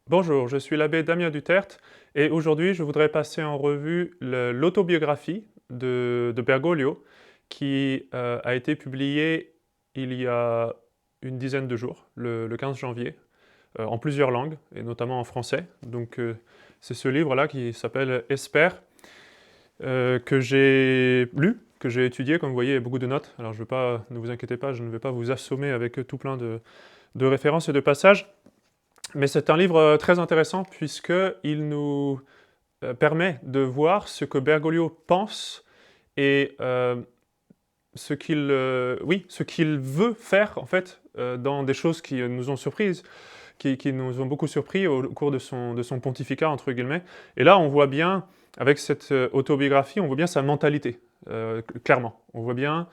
Bonjour, je suis l'abbé Damien Duterte et aujourd'hui je voudrais passer en revue l'autobiographie de Bergoglio qui a été publiée il y a une dizaine de jours, le 15 janvier, en plusieurs langues et notamment en français. Donc c'est ce livre-là qui s'appelle Espère, que j'ai lu, que j'ai étudié, comme vous voyez, il y a beaucoup de notes. Alors je vais pas, ne vous inquiétez pas, je ne vais pas vous assommer avec tout plein de références et de passages. Mais c'est un livre très intéressant puisqu'il nous permet de voir ce que Bergoglio pense et ce qu'il veut faire en fait dans des choses qui nous ont surprises, qui nous ont beaucoup surpris au cours de son pontificat, entre guillemets. Et là, on voit bien, avec cette autobiographie, on voit bien sa mentalité, clairement. On voit bien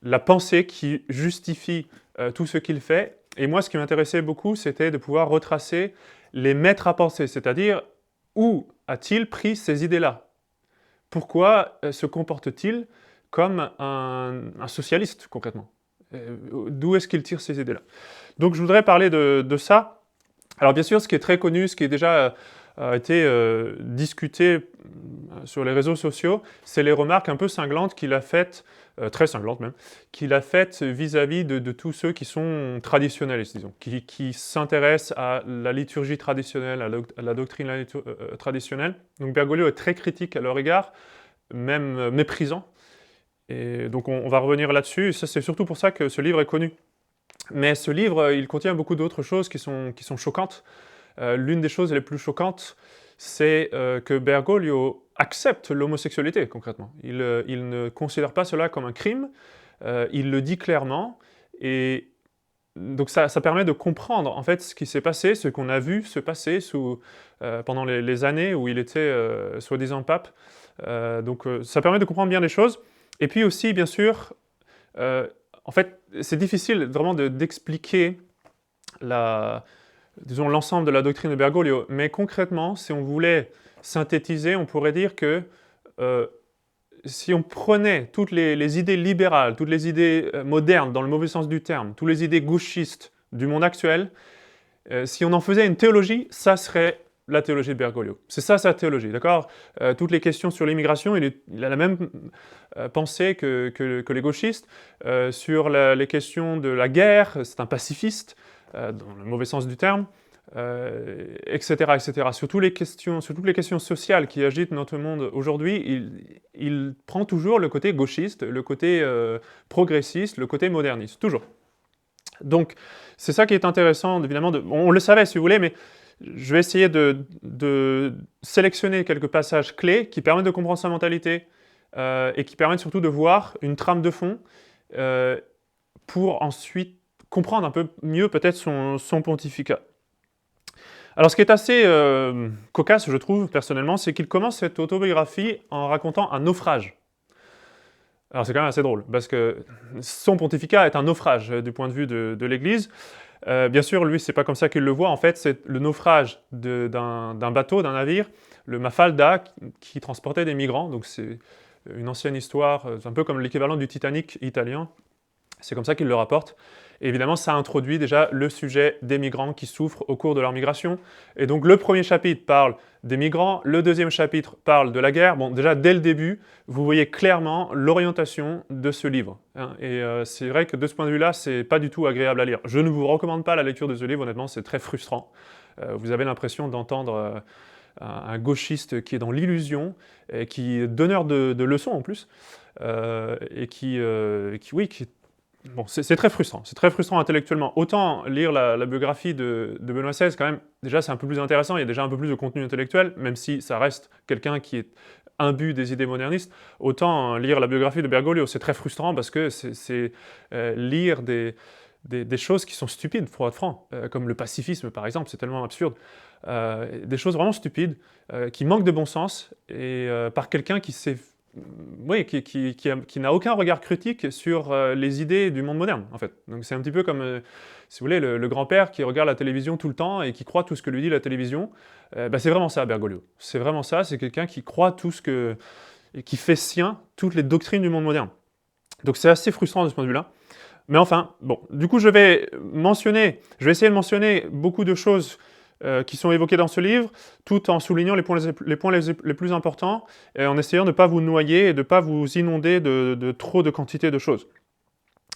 la pensée qui justifie tout ce qu'il fait. Et moi, ce qui m'intéressait beaucoup, c'était de pouvoir retracer les maîtres à penser, c'est-à-dire où a-t-il pris ces idées-là? Pourquoi se comporte-t-il comme un socialiste, concrètement? D'où est-ce qu'il tire ces idées-là? Donc je voudrais parler de ça. Alors bien sûr, ce qui est très connu, ce qui est déjà a été discuté sur les réseaux sociaux, c'est les remarques un peu cinglantes qu'il a faites, très cinglantes même, qu'il a faites vis-à-vis de tous ceux qui sont traditionnalistes, disons, qui s'intéressent à la liturgie traditionnelle, à la doctrine traditionnelle. Donc Bergoglio est très critique à leur égard, même méprisant. Et donc on va revenir là-dessus, ça c'est surtout pour ça que ce livre est connu. Mais ce livre, il contient beaucoup d'autres choses qui sont choquantes. L'une des choses les plus choquantes, c'est que Bergoglio accepte l'homosexualité, concrètement. Il ne considère pas cela comme un crime, il le dit clairement, et donc ça permet de comprendre en fait ce qui s'est passé, ce qu'on a vu se passer pendant les années où il était soi-disant pape. Donc ça permet de comprendre bien les choses. Et puis aussi, bien sûr, en fait, c'est difficile vraiment d'expliquer disons, l'ensemble de la doctrine de Bergoglio, mais concrètement, si on voulait synthétiser, on pourrait dire que si on prenait toutes les idées libérales, toutes les idées modernes, dans le mauvais sens du terme, toutes les idées gauchistes du monde actuel, si on en faisait une théologie, ça serait la théologie de Bergoglio. C'est ça sa théologie, d'accord? Toutes les questions sur l'immigration, il a la même pensée que les gauchistes. Sur les questions de la guerre, c'est un pacifiste, dans le mauvais sens du terme, etc., etc. Sur toutes les questions sociales qui agitent notre monde aujourd'hui, il prend toujours le côté gauchiste, le côté progressiste, le côté moderniste, toujours. Donc, c'est ça qui est intéressant, évidemment. On le savait, si vous voulez, mais je vais essayer de sélectionner quelques passages clés qui permettent de comprendre sa mentalité et qui permettent surtout de voir une trame de fond pour ensuite comprendre un peu mieux peut-être son pontificat. Alors ce qui est assez cocasse, je trouve, personnellement, c'est qu'il commence cette autobiographie en racontant un naufrage. Alors c'est quand même assez drôle, parce que son pontificat est un naufrage du point de vue de l'Église. Bien sûr, lui, c'est pas comme ça qu'il le voit. En fait, c'est le naufrage d'un bateau, d'un navire, le Mafalda, qui transportait des migrants. Donc c'est une ancienne histoire, un peu comme l'équivalent du Titanic italien. C'est comme ça qu'il le rapporte. Et évidemment, ça introduit déjà le sujet des migrants qui souffrent au cours de leur migration. Et donc le premier chapitre parle des migrants, le deuxième chapitre parle de la guerre. Bon, déjà, dès le début, vous voyez clairement l'orientation de ce livre. Hein. Et c'est vrai que de ce point de vue-là, c'est pas du tout agréable à lire. Je ne vous recommande pas la lecture de ce livre, honnêtement, c'est très frustrant. Vous avez l'impression d'entendre un gauchiste qui est dans l'illusion, et qui est donneur de leçons en plus, et qui bon, c'est très frustrant intellectuellement. Autant lire la biographie de Benoît XVI, quand même, déjà c'est un peu plus intéressant, il y a déjà un peu plus de contenu intellectuel, même si ça reste quelqu'un qui est imbu des idées modernistes. Autant lire la biographie de Bergoglio, c'est très frustrant parce que c'est lire des choses qui sont stupides, pour être franc, comme le pacifisme par exemple, c'est tellement absurde. Des choses vraiment stupides, qui manquent de bon sens, et par quelqu'un qui s'est oui, qui n'a aucun regard critique sur les idées du monde moderne, en fait. Donc c'est un petit peu comme, si vous voulez, le grand-père qui regarde la télévision tout le temps et qui croit tout ce que lui dit la télévision. C'est vraiment ça, Bergoglio. C'est vraiment ça, c'est quelqu'un qui croit tout ce que... et qui fait sien toutes les doctrines du monde moderne. Donc c'est assez frustrant de ce point de vue-là. Mais enfin, bon, du coup je vais essayer de mentionner beaucoup de choses qui sont évoqués dans ce livre, tout en soulignant les points les plus importants, et en essayant de ne pas vous noyer et de ne pas vous inonder de trop de quantité de choses.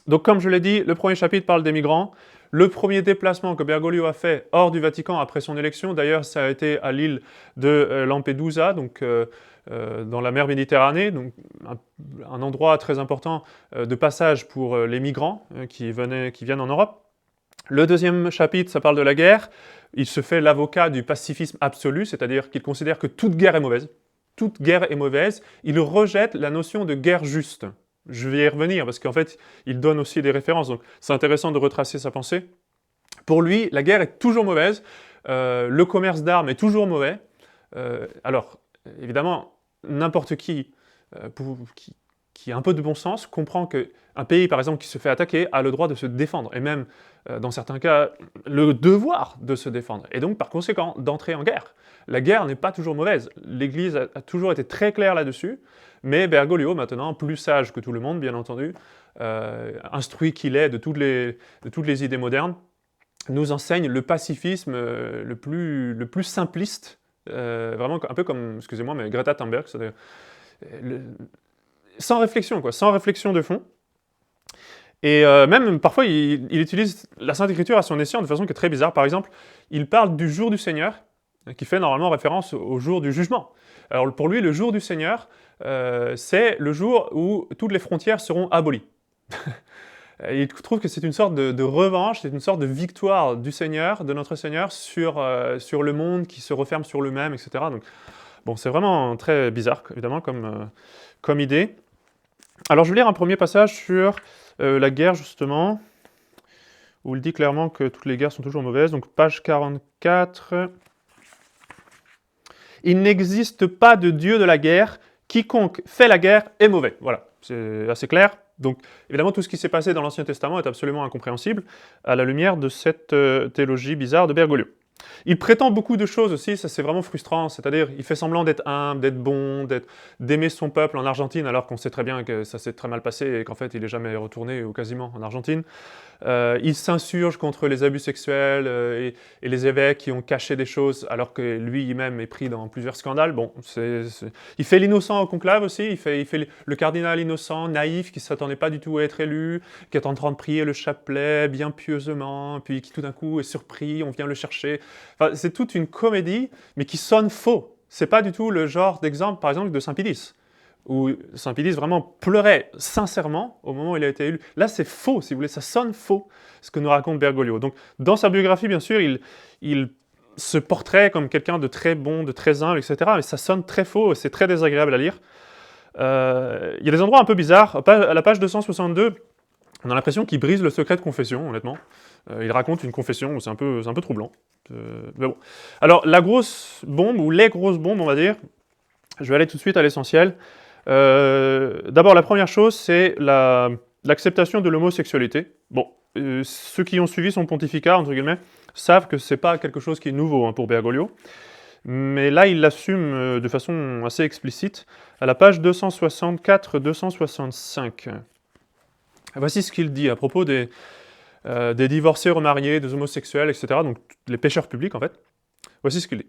Donc comme je l'ai dit, le premier chapitre parle des migrants. Le premier déplacement que Bergoglio a fait hors du Vatican après son élection, d'ailleurs ça a été à l'île de Lampedusa, donc dans la mer Méditerranée, donc un endroit très important de passage pour les migrants qui viennent en Europe. Le deuxième chapitre, ça parle de la guerre. Il se fait l'avocat du pacifisme absolu, c'est-à-dire qu'il considère que toute guerre est mauvaise. Toute guerre est mauvaise. Il rejette la notion de guerre juste. Je vais y revenir, parce qu'en fait, il donne aussi des références, donc c'est intéressant de retracer sa pensée. Pour lui, la guerre est toujours mauvaise, le commerce d'armes est toujours mauvais. Alors, évidemment, n'importe qui a un peu de bon sens comprend qu'un pays, par exemple, qui se fait attaquer, a le droit de se défendre, et même, dans certains cas, le devoir de se défendre, et donc, par conséquent, d'entrer en guerre. La guerre n'est pas toujours mauvaise. L'Église a toujours été très claire là-dessus, mais Bergoglio, maintenant, plus sage que tout le monde, bien entendu, instruit qu'il est de toutes les idées modernes, nous enseigne le pacifisme le plus simpliste, vraiment un peu comme, excusez-moi, mais Greta Thunberg, c'est-à-dire sans réflexion, quoi, sans réflexion de fond. Et même, parfois, il utilise la Sainte Écriture à son escient de façon qui est très bizarre. Par exemple, il parle du jour du Seigneur, qui fait normalement référence au jour du jugement. Alors pour lui, le jour du Seigneur, c'est le jour où toutes les frontières seront abolies. Il trouve que c'est une sorte de revanche, c'est une sorte de victoire du Seigneur, de notre Seigneur, sur le monde qui se referme sur lui-même, etc. Donc, bon, c'est vraiment très bizarre, évidemment, comme idée. Alors, je vais lire un premier passage sur la guerre, justement, où il dit clairement que toutes les guerres sont toujours mauvaises. Donc, page 44. « Il n'existe pas de Dieu de la guerre. Quiconque fait la guerre est mauvais. » Voilà, c'est assez clair. Donc, évidemment, tout ce qui s'est passé dans l'Ancien Testament est absolument incompréhensible à la lumière de cette théologie bizarre de Bergoglio. Il prétend beaucoup de choses aussi, ça c'est vraiment frustrant, c'est-à-dire il fait semblant d'être humble, d'être bon, d'aimer son peuple en Argentine, alors qu'on sait très bien que ça s'est très mal passé et qu'en fait il n'est jamais retourné, ou quasiment, en Argentine. Il s'insurge contre les abus sexuels et les évêques qui ont caché des choses alors que lui-même est pris dans plusieurs scandales. Bon, il fait l'innocent au conclave aussi, il fait le cardinal innocent, naïf, qui ne s'attendait pas du tout à être élu, qui est en train de prier le chapelet bien pieusement, puis qui tout d'un coup est surpris, on vient le chercher. Enfin, c'est toute une comédie, mais qui sonne faux. C'est pas du tout le genre d'exemple, par exemple, de Saint Pidis, où Saint Pidis vraiment pleurait sincèrement au moment où il a été élu. Là, c'est faux, si vous voulez, ça sonne faux, ce que nous raconte Bergoglio. Donc, dans sa biographie, bien sûr, il se portrait comme quelqu'un de très bon, de très humble, etc., mais ça sonne très faux et c'est très désagréable à lire. Il y a des endroits un peu bizarres. À la page 262, on a l'impression qu'il brise le secret de confession, honnêtement. Il raconte une confession, c'est un peu troublant. Mais bon. Alors, la grosse bombe, ou les grosses bombes, on va dire, je vais aller tout de suite à l'essentiel. D'abord, la première chose, c'est l'acceptation de l'homosexualité. Bon, ceux qui ont suivi son pontificat, entre guillemets, savent que c'est pas quelque chose qui est nouveau pour Bergoglio. Mais là, il l'assume de façon assez explicite, à la page 264-265. Voici ce qu'il dit à propos des divorcés remariés, des homosexuels, etc., donc les pécheurs publics en fait. Voici ce qu'il dit.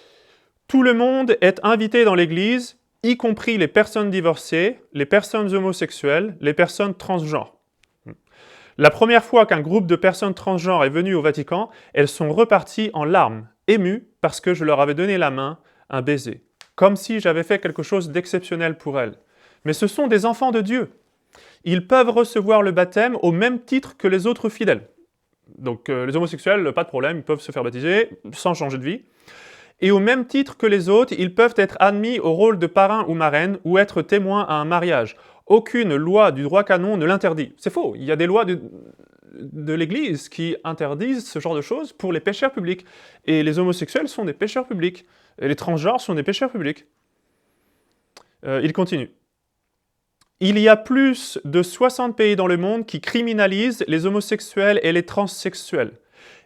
« Tout le monde est invité dans l'Église, y compris les personnes divorcées, les personnes homosexuelles, les personnes transgenres. La première fois qu'un groupe de personnes transgenres est venu au Vatican, elles sont reparties en larmes, émues parce que je leur avais donné la main, un baiser, comme si j'avais fait quelque chose d'exceptionnel pour elles. Mais ce sont des enfants de Dieu. Ils peuvent recevoir le baptême au même titre que les autres fidèles. » Donc les homosexuels, pas de problème, ils peuvent se faire baptiser sans changer de vie. Et au même titre que les autres, ils peuvent être admis au rôle de parrain ou marraine ou être témoins à un mariage. Aucune loi du droit canon ne l'interdit. C'est faux, il y a des lois de l'Église qui interdisent ce genre de choses pour les pécheurs publics. Et les homosexuels sont des pécheurs publics. Et les transgenres sont des pécheurs publics. Il continue. Il y a plus de 60 pays dans le monde qui criminalisent les homosexuels et les transsexuels,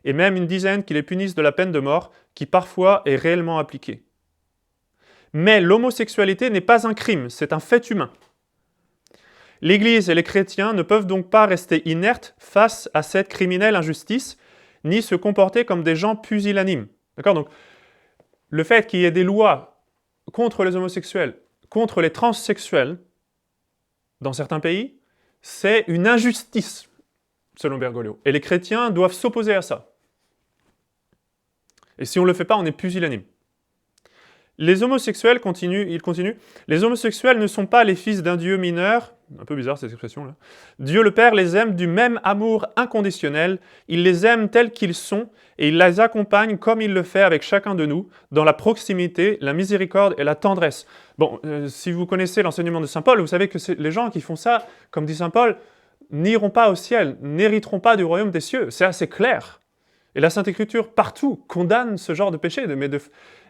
et même une dizaine qui les punissent de la peine de mort, qui parfois est réellement appliquée. Mais l'homosexualité n'est pas un crime, c'est un fait humain. L'Église et les chrétiens ne peuvent donc pas rester inertes face à cette criminelle injustice, ni se comporter comme des gens pusillanimes. D'accord? Donc, le fait qu'il y ait des lois contre les homosexuels, contre les transsexuels, dans certains pays, c'est une injustice, selon Bergoglio. Et les chrétiens doivent s'opposer à ça. Et si on ne le fait pas, on est pusillanime. Les homosexuels, il continue, les homosexuels ne sont pas les fils d'un Dieu mineur, un peu bizarre cette expression-là. Dieu le Père les aime du même amour inconditionnel, il les aime tels qu'ils sont, et il les accompagne comme il le fait avec chacun de nous, dans la proximité, la miséricorde et la tendresse. Bon, si vous connaissez l'enseignement de Saint Paul, vous savez que les gens qui font ça, comme dit Saint Paul, n'iront pas au ciel, n'hériteront pas du royaume des cieux. C'est assez clair. Et la Sainte Écriture, partout, condamne ce genre de péché.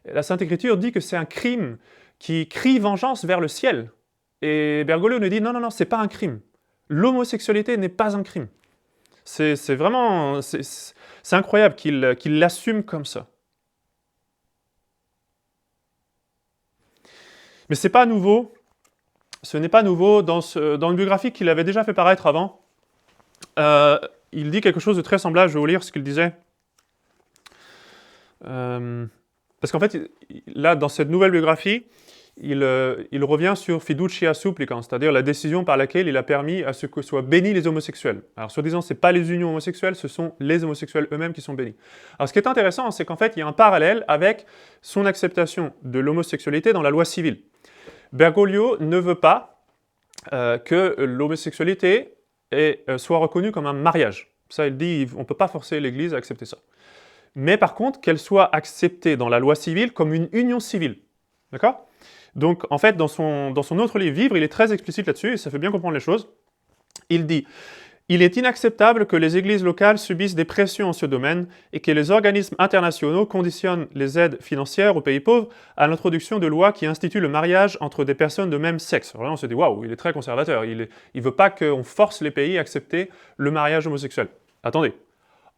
La Sainte Écriture dit que c'est un crime qui crie vengeance vers le ciel. Et Bergoglio nous dit non, non, non, c'est pas un crime. L'homosexualité n'est pas un crime. C'est vraiment... C'est incroyable qu'il l'assume comme ça. Mais c'est pas nouveau. Ce n'est pas nouveau. Dans une biographie qu'il avait déjà fait paraître avant, il dit quelque chose de très semblable. Je vais vous lire ce qu'il disait. Parce qu'en fait, là, dans cette nouvelle biographie, il revient sur fiducia supplicans, c'est-à-dire la décision par laquelle il a permis à ce que soient bénis les homosexuels. Alors, soi-disant, ce n'est pas les unions homosexuelles, ce sont les homosexuels eux-mêmes qui sont bénis. Alors, ce qui est intéressant, c'est qu'en fait, il y a un parallèle avec son acceptation de l'homosexualité dans la loi civile. Bergoglio ne veut pas que l'homosexualité soit reconnue comme un mariage. Ça, il dit, on ne peut pas forcer l'Église à accepter ça. Mais par contre, qu'elle soit acceptée dans la loi civile comme une union civile. D'accord ? Donc, en fait, dans son autre livre, Vivre, il est très explicite là-dessus, et ça fait bien comprendre les choses. Il dit « Il est inacceptable que les églises locales subissent des pressions en ce domaine et que les organismes internationaux conditionnent les aides financières aux pays pauvres à l'introduction de lois qui instituent le mariage entre des personnes de même sexe. » Alors là, on se dit « Waouh, il est très conservateur, il ne veut pas qu'on force les pays à accepter le mariage homosexuel. » Attendez.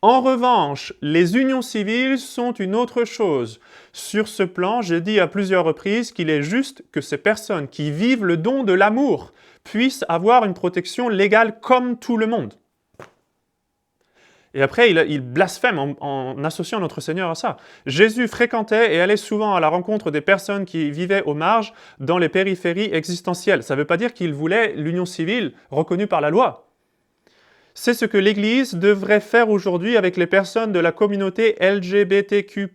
En revanche, les unions civiles sont une autre chose. Sur ce plan, j'ai dit à plusieurs reprises qu'il est juste que ces personnes qui vivent le don de l'amour puissent avoir une protection légale comme tout le monde. Et après, il blasphème en associant notre Seigneur à ça. Jésus fréquentait et allait souvent à la rencontre des personnes qui vivaient aux marges dans les périphéries existentielles. Ça ne veut pas dire qu'il voulait l'union civile reconnue par la loi. C'est ce que l'Église devrait faire aujourd'hui avec les personnes de la communauté LGBTQ+,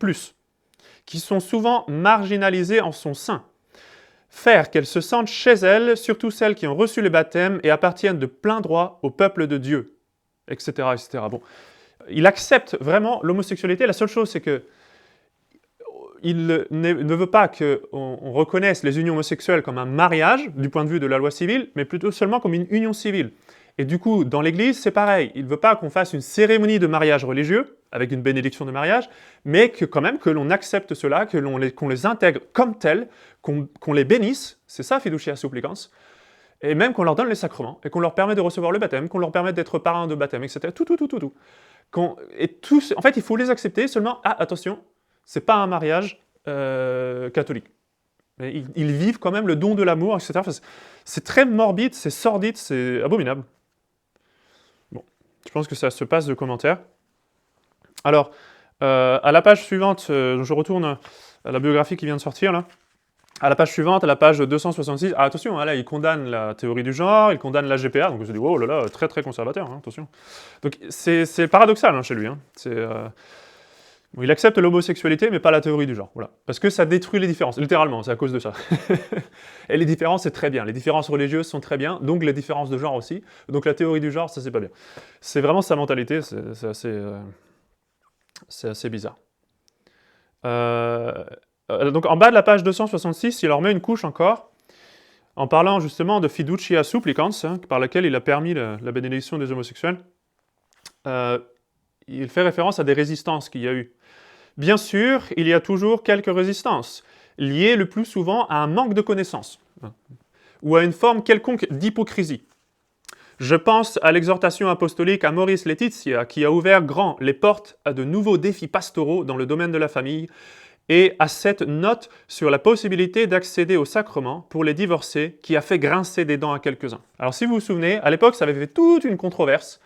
qui sont souvent marginalisées en son sein. Faire qu'elles se sentent chez elles, surtout celles qui ont reçu le baptême et appartiennent de plein droit au peuple de Dieu, etc. etc. Bon, il accepte vraiment l'homosexualité. La seule chose, c'est que il ne veut pas qu'on reconnaisse les unions homosexuelles comme un mariage, du point de vue de la loi civile, mais plutôt seulement comme une union civile. Et du coup, dans l'Église, c'est pareil. Il ne veut pas qu'on fasse une cérémonie de mariage religieux, avec une bénédiction de mariage, mais quand même que l'on accepte cela, qu'on les intègre comme tels, qu'on les bénisse, c'est ça, fiducia supplicans, et même qu'on leur donne les sacrements, et qu'on leur permet de recevoir le baptême, qu'on leur permet d'être parrain de baptême, etc. Tout. En fait, il faut les accepter seulement, attention, c'est pas un mariage catholique. Mais ils vivent quand même le don de l'amour, etc. Enfin, c'est très morbide, c'est sordide, c'est abominable. Bon, je pense que ça se passe de commentaires. Alors, à la page suivante, je retourne à la biographie qui vient de sortir, là. À la page suivante, à la page 266, attention, là, il condamne la théorie du genre, il condamne la GPA, donc je dis, oh là là, très très conservateur, hein, attention. Donc c'est paradoxal hein, chez lui. Hein. Bon, il accepte l'homosexualité, mais pas la théorie du genre, voilà. Parce que ça détruit les différences, littéralement, c'est à cause de ça. Et les différences, c'est très bien, les différences religieuses sont très bien, donc les différences de genre aussi, donc la théorie du genre, ça c'est pas bien. C'est vraiment sa mentalité, c'est assez bizarre. Donc en bas de la page 266, il leur met une couche encore, en parlant justement de fiducia supplicans, hein, par laquelle il a permis la bénédiction des homosexuels. Il fait référence à des résistances qu'il y a eu. Bien sûr, il y a toujours quelques résistances, liées le plus souvent à un manque de connaissances, ou à une forme quelconque d'hypocrisie. Je pense à l'exhortation apostolique à Maurice Laetitia, qui a ouvert grand les portes à de nouveaux défis pastoraux dans le domaine de la famille, et à cette note sur la possibilité d'accéder au sacrement pour les divorcés qui a fait grincer des dents à quelques-uns. Alors si vous vous souvenez, à l'époque, ça avait fait toute une controverse,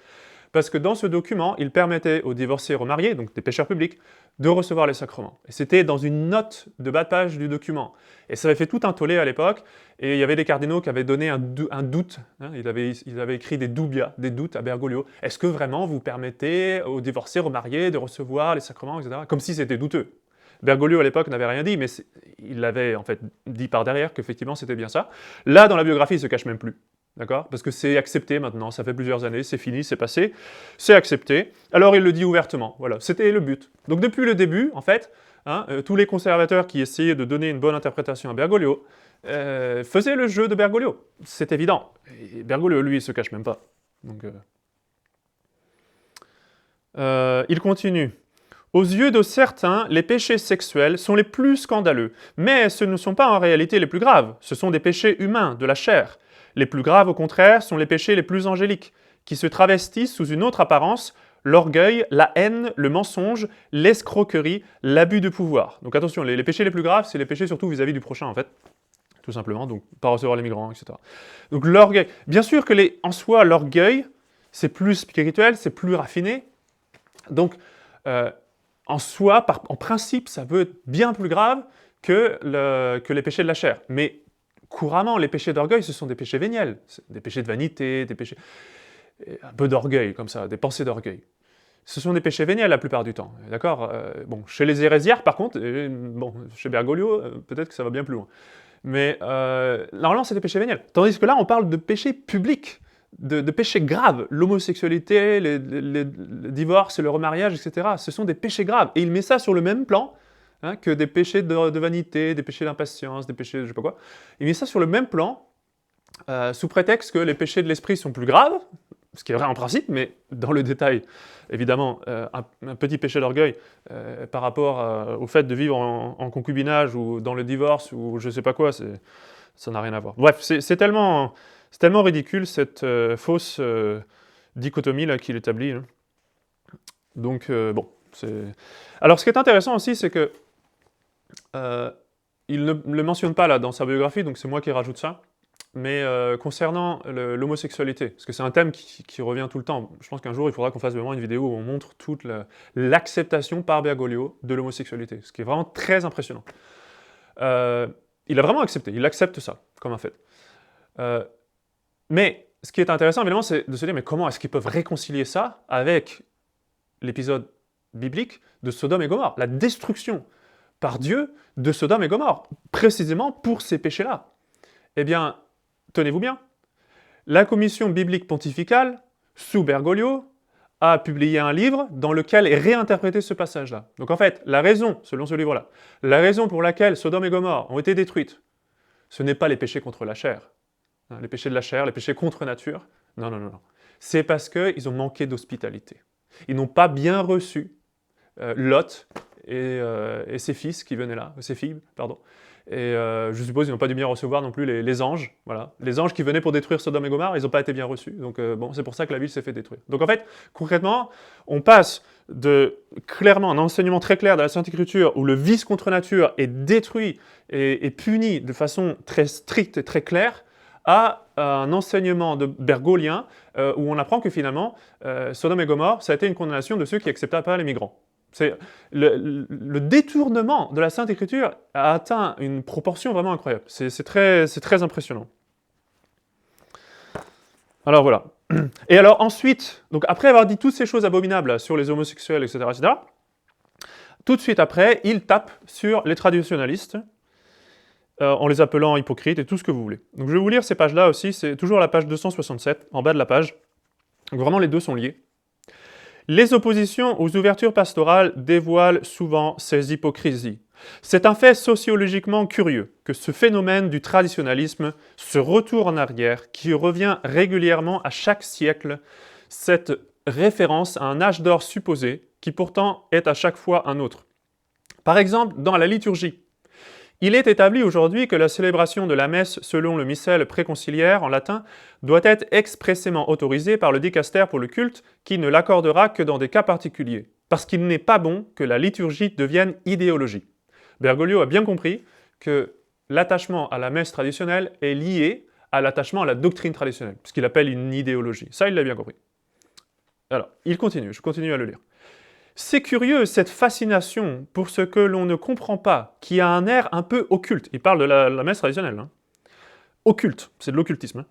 Parce que dans ce document, il permettait aux divorcés et remariés, donc des pécheurs publics, de recevoir les sacrements. Et c'était dans une note de bas de page du document. Et ça avait fait tout un tollé à l'époque, et il y avait des cardinaux qui avaient donné un doute, hein, ils avaient écrit des dubia, des doutes à Bergoglio. Est-ce que vraiment vous permettez aux divorcés, remariés de recevoir les sacrements, etc. Comme si c'était douteux. Bergoglio à l'époque n'avait rien dit, mais il l'avait en fait dit par derrière qu'effectivement c'était bien ça. Là, dans la biographie, il se cache même plus. D'accord? Parce que c'est accepté maintenant, ça fait plusieurs années, c'est fini, c'est passé, c'est accepté. Alors il le dit ouvertement, voilà, c'était le but. Donc depuis le début, en fait, hein, tous les conservateurs qui essayaient de donner une bonne interprétation à Bergoglio faisaient le jeu de Bergoglio. C'est évident. Et Bergoglio, lui, il se cache même pas. Donc, il continue. Aux yeux de certains, les péchés sexuels sont les plus scandaleux, mais ce ne sont pas en réalité les plus graves, ce sont des péchés humains, de la chair. Les plus graves, au contraire, sont les péchés les plus angéliques, qui se travestissent sous une autre apparence, l'orgueil, la haine, le mensonge, l'escroquerie, l'abus de pouvoir. Donc attention, les péchés les plus graves, c'est les péchés surtout vis-à-vis du prochain, en fait, tout simplement, donc pas recevoir les migrants, etc. Donc l'orgueil, bien sûr que en soi, l'orgueil, c'est plus spirituel, c'est plus raffiné, donc en soi, en principe, ça peut être bien plus grave que les péchés de la chair. Mais couramment, les péchés d'orgueil, ce sont des péchés véniels, des péchés de vanité, des péchés... un peu d'orgueil, comme ça, des pensées d'orgueil. Ce sont des péchés véniels la plupart du temps, d'accord? Bon, chez les hérésiarques, par contre, bon, chez Bergoglio, peut-être que ça va bien plus loin. Mais normalement, c'est des péchés véniels. Tandis que là, on parle de péchés publics, de péchés graves. L'homosexualité, le divorce, le remariage, etc. Ce sont des péchés graves. Et il met ça sur le même plan, hein, que des péchés de vanité, des péchés d'impatience, des péchés de je sais pas quoi. Il met ça sur le même plan, sous prétexte que les péchés de l'esprit sont plus graves, ce qui est vrai en principe, mais dans le détail, évidemment, un petit péché d'orgueil par rapport au fait de vivre en concubinage ou dans le divorce ou je sais pas quoi, ça n'a rien à voir. Bref, c'est tellement ridicule cette fausse dichotomie là qu'il établit. Hein. Donc, bon, c'est... Alors, ce qui est intéressant aussi, c'est que il ne le mentionne pas là dans sa biographie, donc c'est moi qui rajoute ça. Mais concernant l'homosexualité, parce que c'est un thème qui revient tout le temps, je pense qu'un jour il faudra qu'on fasse vraiment une vidéo où on montre toute l'acceptation par Bergoglio de l'homosexualité, ce qui est vraiment très impressionnant. Il a vraiment accepté, il accepte ça comme un fait. Mais ce qui est intéressant évidemment, c'est de se dire mais comment est-ce qu'ils peuvent réconcilier ça avec l'épisode biblique de Sodome et Gomorrhe, la destruction par Dieu de Sodome et Gomorrhe, précisément pour ces péchés-là. Eh bien, tenez-vous bien, la commission biblique pontificale, sous Bergoglio, a publié un livre dans lequel est réinterprété ce passage-là. Donc en fait, la raison, selon ce livre-là, la raison pour laquelle Sodome et Gomorrhe ont été détruites, ce n'est pas les péchés contre la chair, hein, les péchés de la chair, les péchés contre nature, non, non, non, non. C'est parce qu'ils ont manqué d'hospitalité. Ils n'ont pas bien reçu Lot et ses fils qui venaient là, ses filles, pardon. Et je suppose qu'ils n'ont pas dû bien recevoir non plus les anges, voilà. Les anges qui venaient pour détruire Sodome et Gomorrhe, ils n'ont pas été bien reçus. Donc bon, c'est pour ça que la ville s'est fait détruire. Donc en fait, concrètement, on passe de clairement un enseignement très clair de la Sainte Écriture où le vice contre nature est détruit et puni de façon très stricte et très claire à un enseignement de bergolien où on apprend que finalement, Sodome et Gomorrhe, ça a été une condamnation de ceux qui n'acceptaient pas les migrants. C'est le détournement de la Sainte Écriture a atteint une proportion vraiment incroyable. C'est très impressionnant. Alors voilà. Et alors ensuite, donc après avoir dit toutes ces choses abominables sur les homosexuels, etc., tout de suite après, il tape sur les traditionalistes en les appelant hypocrites et tout ce que vous voulez. Donc je vais vous lire ces pages-là aussi, c'est toujours la page 267, en bas de la page. Donc vraiment les deux sont liés. Les oppositions aux ouvertures pastorales dévoilent souvent ces hypocrisies. C'est un fait sociologiquement curieux que ce phénomène du traditionnalisme, ce retour en arrière qui revient régulièrement à chaque siècle, cette référence à un âge d'or supposé qui pourtant est à chaque fois un autre. Par exemple, dans la liturgie, il est établi aujourd'hui que la célébration de la messe selon le missel préconciliaire en latin doit être expressément autorisée par le dicaster pour le culte qui ne l'accordera que dans des cas particuliers, parce qu'il n'est pas bon que la liturgie devienne idéologie. Bergoglio a bien compris que l'attachement à la messe traditionnelle est lié à l'attachement à la doctrine traditionnelle, ce qu'il appelle une idéologie. Ça, il l'a bien compris. Alors, il continue, je continue à le lire. C'est curieux, cette fascination pour ce que l'on ne comprend pas, qui a un air un peu occulte. Il parle de la messe traditionnelle. Hein. Occulte, c'est de l'occultisme.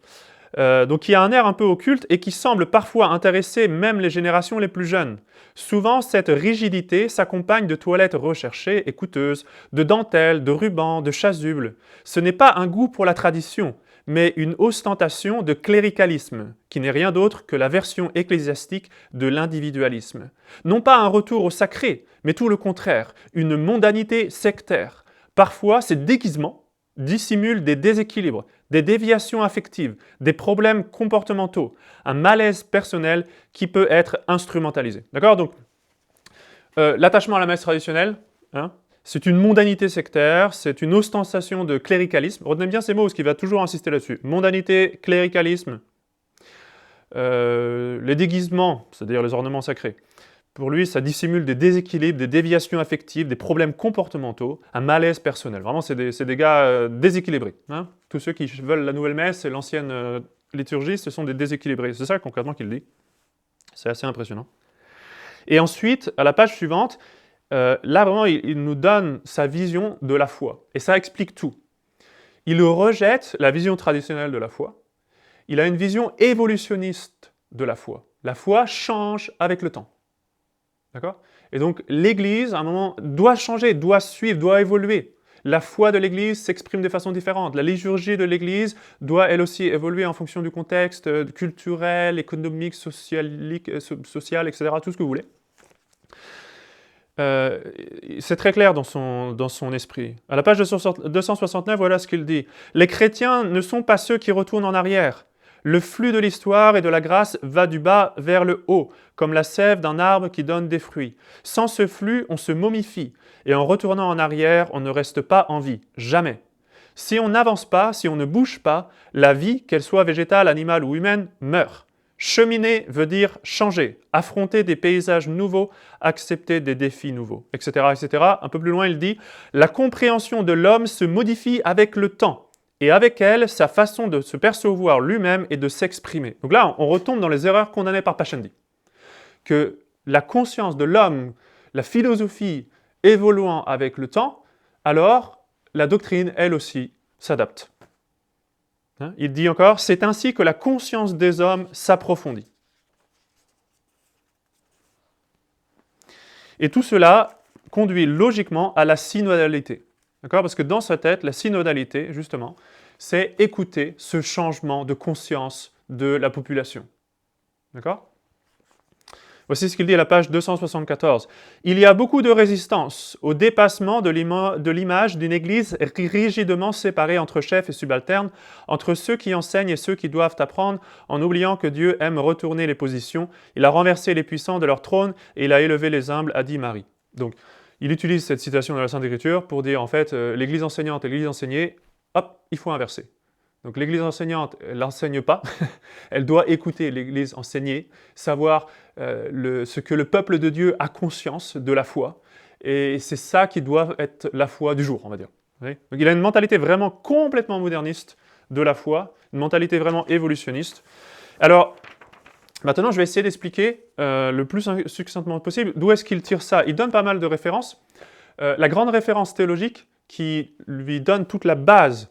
Donc qui a un air un peu occulte et qui semble parfois intéresser même les générations les plus jeunes. Souvent, cette rigidité s'accompagne de toilettes recherchées et coûteuses, de dentelles, de rubans, de chasubles. Ce n'est pas un goût pour la tradition, mais une ostentation de cléricalisme, qui n'est rien d'autre que la version ecclésiastique de l'individualisme. Non pas un retour au sacré, mais tout le contraire, une mondanité sectaire. Parfois, ces déguisements dissimulent des déséquilibres, des déviations affectives, des problèmes comportementaux, un malaise personnel qui peut être instrumentalisé. D'accord? Donc, l'attachement à la messe traditionnelle, hein, c'est une mondanité sectaire, c'est une ostentation de cléricalisme. Retenez bien ces mots, parce qu'il va toujours insister là-dessus. Mondanité, cléricalisme, les déguisements, c'est-à-dire les ornements sacrés. Pour lui, ça dissimule des déséquilibres, des déviations affectives, des problèmes comportementaux, un malaise personnel. Vraiment, c'est des gars déséquilibrés. Hein. Tous ceux qui veulent la nouvelle messe et l'ancienne liturgie, ce sont des déséquilibrés. C'est ça concrètement qu'il dit. C'est assez impressionnant. Et ensuite, à la page suivante, là vraiment, il nous donne sa vision de la foi. Et ça explique tout. Il rejette la vision traditionnelle de la foi. Il a une vision évolutionniste de la foi. La foi change avec le temps. D'accord? Et donc l'Église, à un moment, doit changer, doit suivre, doit évoluer. La foi de l'Église s'exprime de façon différente. La liturgie de l'Église doit elle aussi évoluer en fonction du contexte culturel, économique, social, etc., tout ce que vous voulez. C'est très clair dans son esprit. À la page 269, voilà ce qu'il dit. « Les chrétiens ne sont pas ceux qui retournent en arrière. Le flux de l'histoire et de la grâce va du bas vers le haut, comme la sève d'un arbre qui donne des fruits. Sans ce flux, on se momifie, et en retournant en arrière, on ne reste pas en vie, jamais. Si on n'avance pas, si on ne bouge pas, la vie, qu'elle soit végétale, animale ou humaine, meurt. Cheminer veut dire changer, affronter des paysages nouveaux, accepter des défis nouveaux, etc., etc. Un peu plus loin, il dit « La compréhension de l'homme se modifie avec le temps. » Et avec elle, sa façon de se percevoir lui-même et de s'exprimer. Donc là, on retombe dans les erreurs condamnées par Pascendi. Que la conscience de l'homme, la philosophie évoluant avec le temps, alors la doctrine, elle aussi, s'adapte. Hein? Il dit encore, c'est ainsi que la conscience des hommes s'approfondit. Et tout cela conduit logiquement à la synodalité. D'accord? Parce que dans sa tête, la synodalité, justement, c'est écouter ce changement de conscience de la population. D'accord? Voici ce qu'il dit à la page 274. « Il y a beaucoup de résistance au dépassement de l'image d'une Église rigidement séparée entre chefs et subalternes, entre ceux qui enseignent et ceux qui doivent apprendre, en oubliant que Dieu aime retourner les positions. Il a renversé les puissants de leur trône et il a élevé les humbles, a dit Marie. » Donc, il utilise cette citation de la Sainte Écriture pour dire, en fait, l'Église enseignante et l'Église enseignée, hop, il faut inverser. Donc l'Église enseignante, elle n'enseigne pas, elle doit écouter l'Église enseigner, savoir ce que le peuple de Dieu a conscience de la foi, et c'est ça qui doit être la foi du jour, on va dire. Donc il a une mentalité vraiment complètement moderniste de la foi, une mentalité vraiment évolutionniste. Alors, maintenant, je vais essayer d'expliquer le plus succinctement possible d'où est-ce qu'il tire ça. Il donne pas mal de références. La grande référence théologique qui lui donne toute la base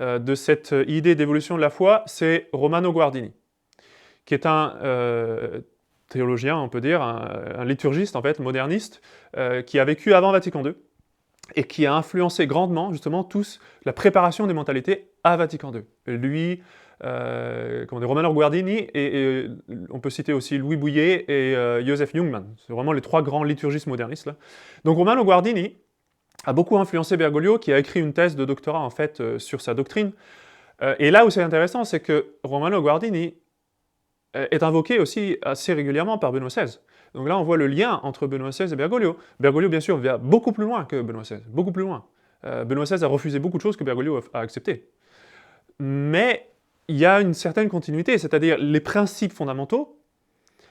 de cette idée d'évolution de la foi, c'est Romano Guardini, qui est un théologien, on peut dire, un liturgiste, en fait, moderniste, qui a vécu avant Vatican II, et qui a influencé grandement, justement, tous la préparation des mentalités à Vatican II. Lui, Romano Guardini, et on peut citer aussi Louis Bouillet et Joseph Jungmann. C'est vraiment les trois grands liturgistes modernistes. Là. Donc Romano Guardini a beaucoup influencé Bergoglio, qui a écrit une thèse de doctorat, en fait, sur sa doctrine. Et là où c'est intéressant, c'est que Romano Guardini est invoqué aussi assez régulièrement par Benoît XVI. Donc là, on voit le lien entre Benoît XVI et Bergoglio. Bergoglio, bien sûr, va beaucoup plus loin que Benoît XVI, beaucoup plus loin. Benoît XVI a refusé beaucoup de choses que Bergoglio a acceptées. Mais il y a une certaine continuité, c'est-à-dire les principes fondamentaux,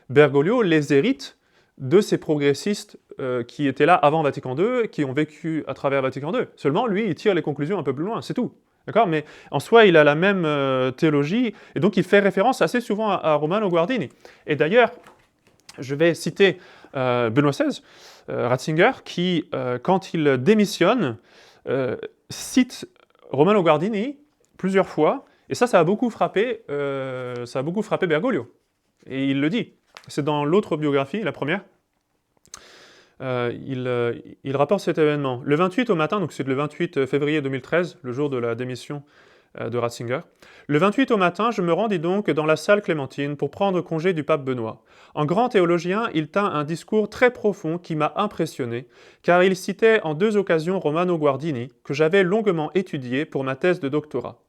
Bergoglio les hérite de ces progressistes qui étaient là avant Vatican II, qui ont vécu à travers Vatican II. Seulement, lui, il tire les conclusions un peu plus loin, c'est tout. D'accord? Mais en soi, il a la même théologie, et donc il fait référence assez souvent à Romano Guardini. Et d'ailleurs, Je vais citer Benoît XVI, Ratzinger, qui, quand il démissionne, cite Romano Guardini plusieurs fois, et ça a beaucoup frappé Bergoglio. Et il le dit. C'est dans l'autre biographie, la première. Il rapporte cet événement. Le 28 au matin, donc c'est le 28 février 2013, le jour de la démission de Ratzinger. Le 28 au matin, je me rendis donc dans la salle Clémentine pour prendre congé du pape Benoît. En grand théologien, il tint un discours très profond qui m'a impressionné, car il citait en 2 occasions Romano Guardini, que j'avais longuement étudié pour ma thèse de doctorat.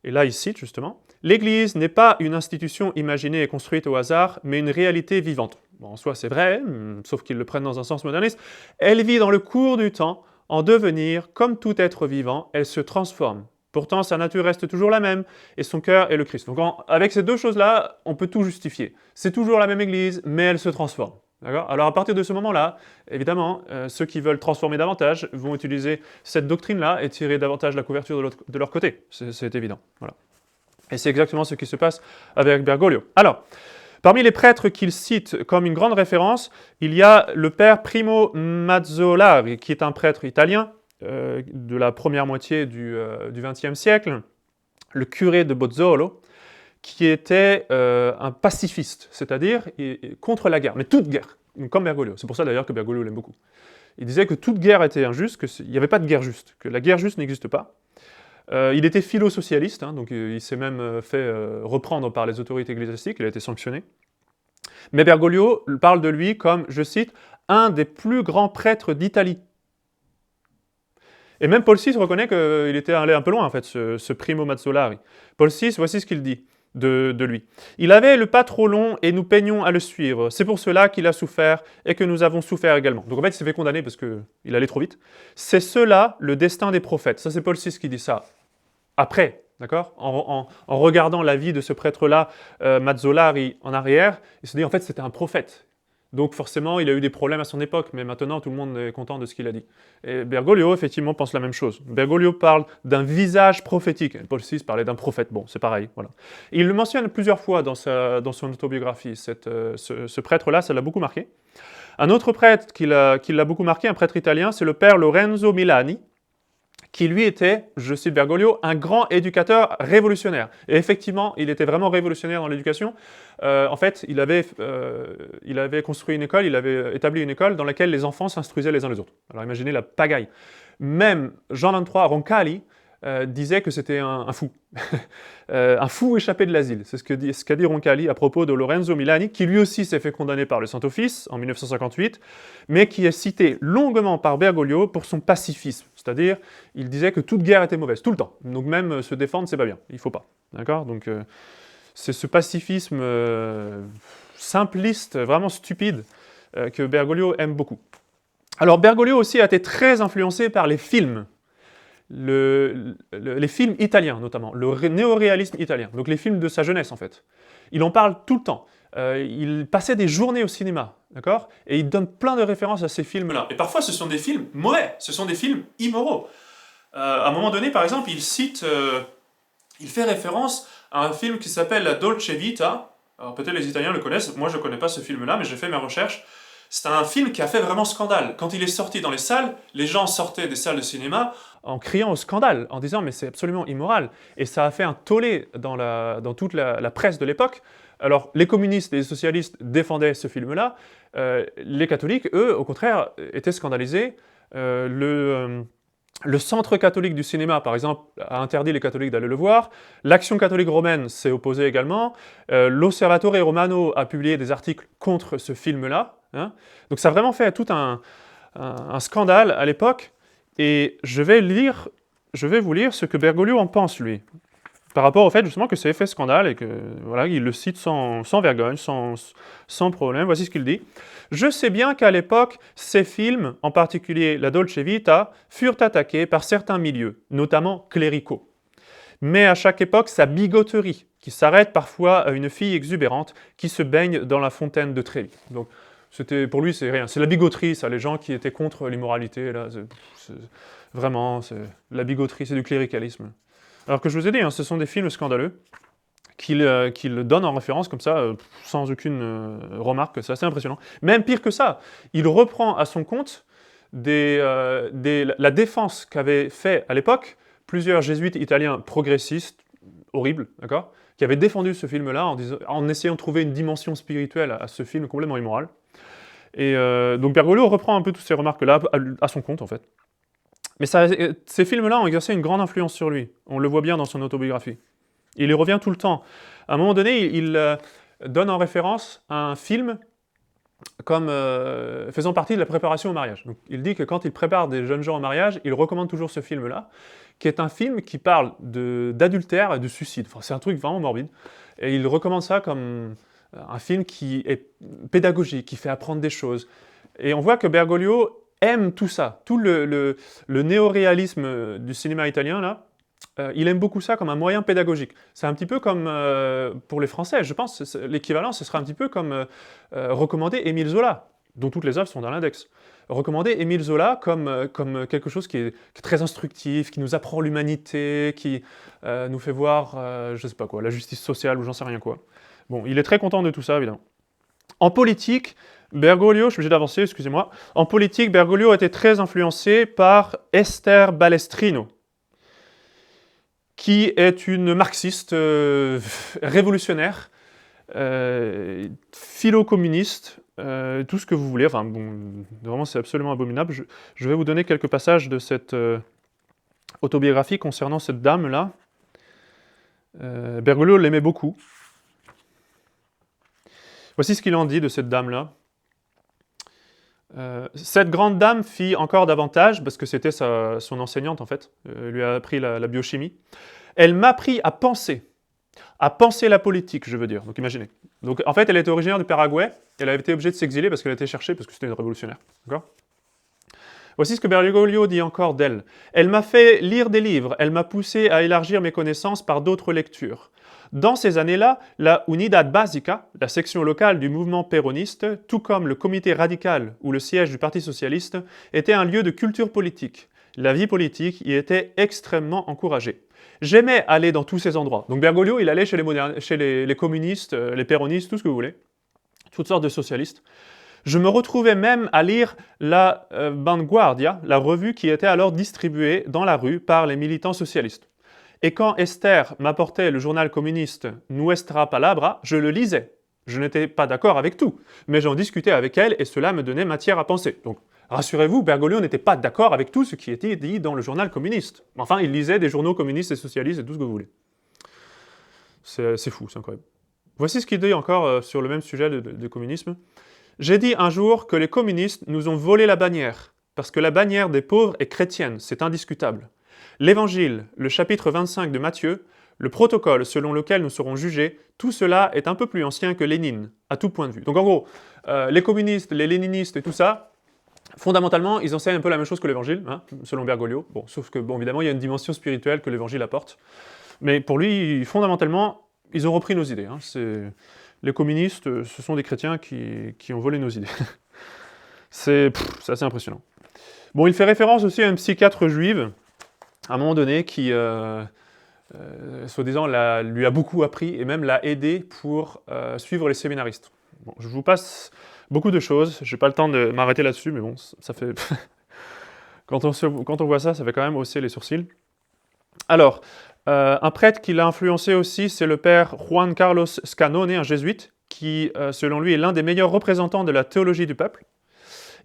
Et là, il cite justement « L'Église n'est pas une institution imaginée et construite au hasard, mais une réalité vivante. » Bon, en soi, c'est vrai, sauf qu'ils le prennent dans un sens moderniste. « Elle vit dans le cours du temps, en devenir, comme tout être vivant, elle se transforme. Pourtant, sa nature reste toujours la même, et son cœur est le Christ. » Donc avec ces 2 choses-là, on peut tout justifier. C'est toujours la même Église, mais elle se transforme. Alors à partir de ce moment-là, évidemment, ceux qui veulent transformer davantage vont utiliser cette doctrine-là et tirer davantage la couverture de leur côté. C'est évident. Voilà. Et c'est exactement ce qui se passe avec Bergoglio. Alors, parmi les prêtres qu'il cite comme une grande référence, il y a le père Primo Mazzolari, qui est un prêtre italien de la première moitié du XXe siècle, le curé de Bozzolo, qui était un pacifiste, c'est-à-dire contre la guerre, mais toute guerre, comme Bergoglio. C'est pour ça d'ailleurs que Bergoglio l'aime beaucoup. Il disait que toute guerre était injuste, qu'il n'y avait pas de guerre juste, que la guerre juste n'existe pas. Il était philo-socialiste, hein, donc il s'est même fait reprendre par les autorités ecclésiastiques, il a été sanctionné. Mais Bergoglio parle de lui comme, je cite, « un des plus grands prêtres d'Italie ». Et même Paul VI reconnaît qu'il était allé un peu loin, en fait, ce Primo Mazzolari. Paul VI, voici ce qu'il dit de lui. « Il avait le pas trop long et nous peignons à le suivre. C'est pour cela qu'il a souffert et que nous avons souffert également. » Donc en fait, il s'est fait condamner parce qu'il allait trop vite. « C'est cela le destin des prophètes. » Ça, c'est Paul VI qui dit ça. Après, d'accord, en regardant la vie de ce prêtre-là, Mazzolari, en arrière, il se dit en fait c'était un prophète. Donc forcément, il a eu des problèmes à son époque, mais maintenant tout le monde est content de ce qu'il a dit. Et Bergoglio, effectivement, pense la même chose. Bergoglio parle d'un visage prophétique. Paul VI parlait d'un prophète. Bon, c'est pareil, voilà. Et il le mentionne plusieurs fois dans son autobiographie. Ce prêtre-là, ça l'a beaucoup marqué. Un autre prêtre qui l'a beaucoup marqué, un prêtre italien, c'est le père Lorenzo Milani, qui lui était, je cite Bergoglio, un grand éducateur révolutionnaire. Et effectivement, il était vraiment révolutionnaire dans l'éducation. En fait, il avait construit une école, il avait établi une école dans laquelle les enfants s'instruisaient les uns les autres. Alors imaginez la pagaille. Même Jean XXIII Roncalli disait que c'était un fou. Un fou échappé de l'asile. C'est ce qu'a dit Roncalli à propos de Lorenzo Milani, qui lui aussi s'est fait condamner par le Saint-Office en 1958, mais qui est cité longuement par Bergoglio pour son pacifisme. C'est-à-dire, il disait que toute guerre était mauvaise, tout le temps. Donc même se défendre, c'est pas bien, il faut pas. D'accord ? Donc c'est ce pacifisme simpliste, vraiment stupide, que Bergoglio aime beaucoup. Alors Bergoglio aussi a été très influencé par les films. Les films italiens notamment, le néoréalisme italien, donc les films de sa jeunesse en fait. Il en parle tout le temps. Il passait des journées au cinéma, d'accord ? Et il donne plein de références à ces films-là. Et parfois ce sont des films mauvais, ce sont des films immoraux. À un moment donné, par exemple, il fait référence à un film qui s'appelle La Dolce Vita. Alors peut-être les Italiens le connaissent, moi je ne connais pas ce film-là, mais j'ai fait mes recherches. C'est un film qui a fait vraiment scandale. Quand il est sorti dans les salles, les gens sortaient des salles de cinéma en criant au scandale, en disant « mais c'est absolument immoral ». Et ça a fait un tollé dans toute la presse de l'époque. Alors, les communistes et les socialistes défendaient ce film-là. Les catholiques, eux, au contraire, étaient scandalisés. Le centre catholique du cinéma, par exemple, a interdit les catholiques d'aller le voir. L'Action catholique romaine s'est opposée également. L'Osservatore Romano a publié des articles contre ce film-là. Hein. Donc ça a vraiment fait tout un scandale à l'époque. Et je vais vous lire ce que Bergoglio en pense, lui. Par rapport au fait, justement, que ça ait fait scandale et que, voilà, il le cite sans vergogne, sans problème. Voici ce qu'il dit. « Je sais bien qu'à l'époque, ces films, en particulier La Dolce Vita, furent attaqués par certains milieux, notamment cléricaux. Mais à chaque époque, sa bigoterie, qui s'arrête parfois à une fille exubérante qui se baigne dans la fontaine de Trévi. » Donc, pour lui, c'est rien. C'est la bigoterie, ça, les gens qui étaient contre l'immoralité, là. Vraiment, la bigoterie, c'est du cléricalisme. Alors que je vous ai dit, hein, ce sont des films scandaleux qu'il donne en référence comme ça, sans aucune remarque. C'est assez impressionnant. Même pire que ça, il reprend à son compte la défense qu'avaient fait à l'époque plusieurs jésuites italiens progressistes, horribles, d'accord, qui avaient défendu ce film-là en essayant de trouver une dimension spirituelle à ce film complètement immoral. Et donc Bergoglio reprend un peu toutes ces remarques-là à son compte, en fait. Mais ces films-là ont exercé une grande influence sur lui. On le voit bien dans son autobiographie. Il y revient tout le temps. À un moment donné, il donne en référence un film comme faisant partie de la préparation au mariage. Donc, il dit que quand il prépare des jeunes gens au mariage, il recommande toujours ce film-là, qui est un film qui parle d'adultère et de suicide. Enfin, c'est un truc vraiment morbide. Et il recommande ça comme un film qui est pédagogique, qui fait apprendre des choses. Et on voit que Bergoglio aime tout ça, tout le néoréalisme du cinéma italien, là. Il aime beaucoup ça comme un moyen pédagogique. C'est un petit peu comme pour les Français, je pense, l'équivalent, ce serait un petit peu comme recommander Émile Zola, dont toutes les œuvres sont dans l'index. Recommander Émile Zola comme quelque chose qui est très instructif, qui nous apprend l'humanité, qui nous fait voir, je sais pas quoi, la justice sociale ou j'en sais rien quoi. Bon, il est très content de tout ça, évidemment. En politique, Bergoglio, je suis obligé d'avancer, excusez-moi. En politique, Bergoglio était très influencé par Esther Balestrino, qui est une marxiste révolutionnaire, philo-communiste, tout ce que vous voulez. Enfin, bon, vraiment, c'est absolument abominable. Je vais vous donner quelques passages de cette autobiographie concernant cette dame-là. Bergoglio l'aimait beaucoup. Voici ce qu'il en dit de cette dame-là. Cette grande dame fit encore davantage, parce que c'était son enseignante en fait, lui a appris la biochimie. Elle m'apprit à penser la politique, je veux dire. Donc imaginez. Donc en fait, elle était originaire du Paraguay, elle avait été obligée de s'exiler parce qu'elle était cherchée, parce que c'était une révolutionnaire. D'accord ? Voici ce que Bergoglio dit encore d'elle. Elle m'a fait lire des livres, elle m'a poussé à élargir mes connaissances par d'autres lectures. Dans ces années-là, la Unidad Básica, la section locale du mouvement péroniste, tout comme le comité radical ou le siège du Parti socialiste, était un lieu de culture politique. La vie politique y était extrêmement encouragée. J'aimais aller dans tous ces endroits. Donc Bergoglio, il allait chez les communistes, les péronistes, tout ce que vous voulez, toutes sortes de socialistes. Je me retrouvais même à lire la Vanguardia, la revue qui était alors distribuée dans la rue par les militants socialistes. Et quand Esther m'apportait le journal communiste Nuestra Palabra, je le lisais. Je n'étais pas d'accord avec tout, mais j'en discutais avec elle et cela me donnait matière à penser. Donc, rassurez-vous, Bergoglio n'était pas d'accord avec tout ce qui était dit dans le journal communiste. Enfin, il lisait des journaux communistes et socialistes et tout ce que vous voulez. C'est fou, c'est incroyable. Voici ce qu'il dit encore sur le même sujet du communisme. J'ai dit un jour que les communistes nous ont volé la bannière, parce que la bannière des pauvres est chrétienne, c'est indiscutable. L'Évangile, le chapitre 25 de Matthieu, le protocole selon lequel nous serons jugés, tout cela est un peu plus ancien que Lénine, à tout point de vue. Donc en gros, les communistes, les léninistes et tout ça, fondamentalement, ils enseignent un peu la même chose que l'Évangile, hein, selon Bergoglio. Bon, sauf que, bon, évidemment, il y a une dimension spirituelle que l'Évangile apporte. Mais pour lui, fondamentalement, ils ont repris nos idées. Hein. Les communistes, ce sont des chrétiens qui ont volé nos idées. C'est assez impressionnant. Bon, il fait référence aussi à une psychiatre juive, à un moment donné, qui, soi-disant, lui a beaucoup appris et même l'a aidé pour suivre les séminaristes. Bon, je vous passe beaucoup de choses, je n'ai pas le temps de m'arrêter là-dessus, mais bon, ça fait... quand on voit ça, ça fait quand même hausser les sourcils. Alors, un prêtre qui l'a influencé aussi, c'est le père Juan Carlos Scanone, un jésuite, qui, selon lui, est l'un des meilleurs représentants de la théologie du peuple.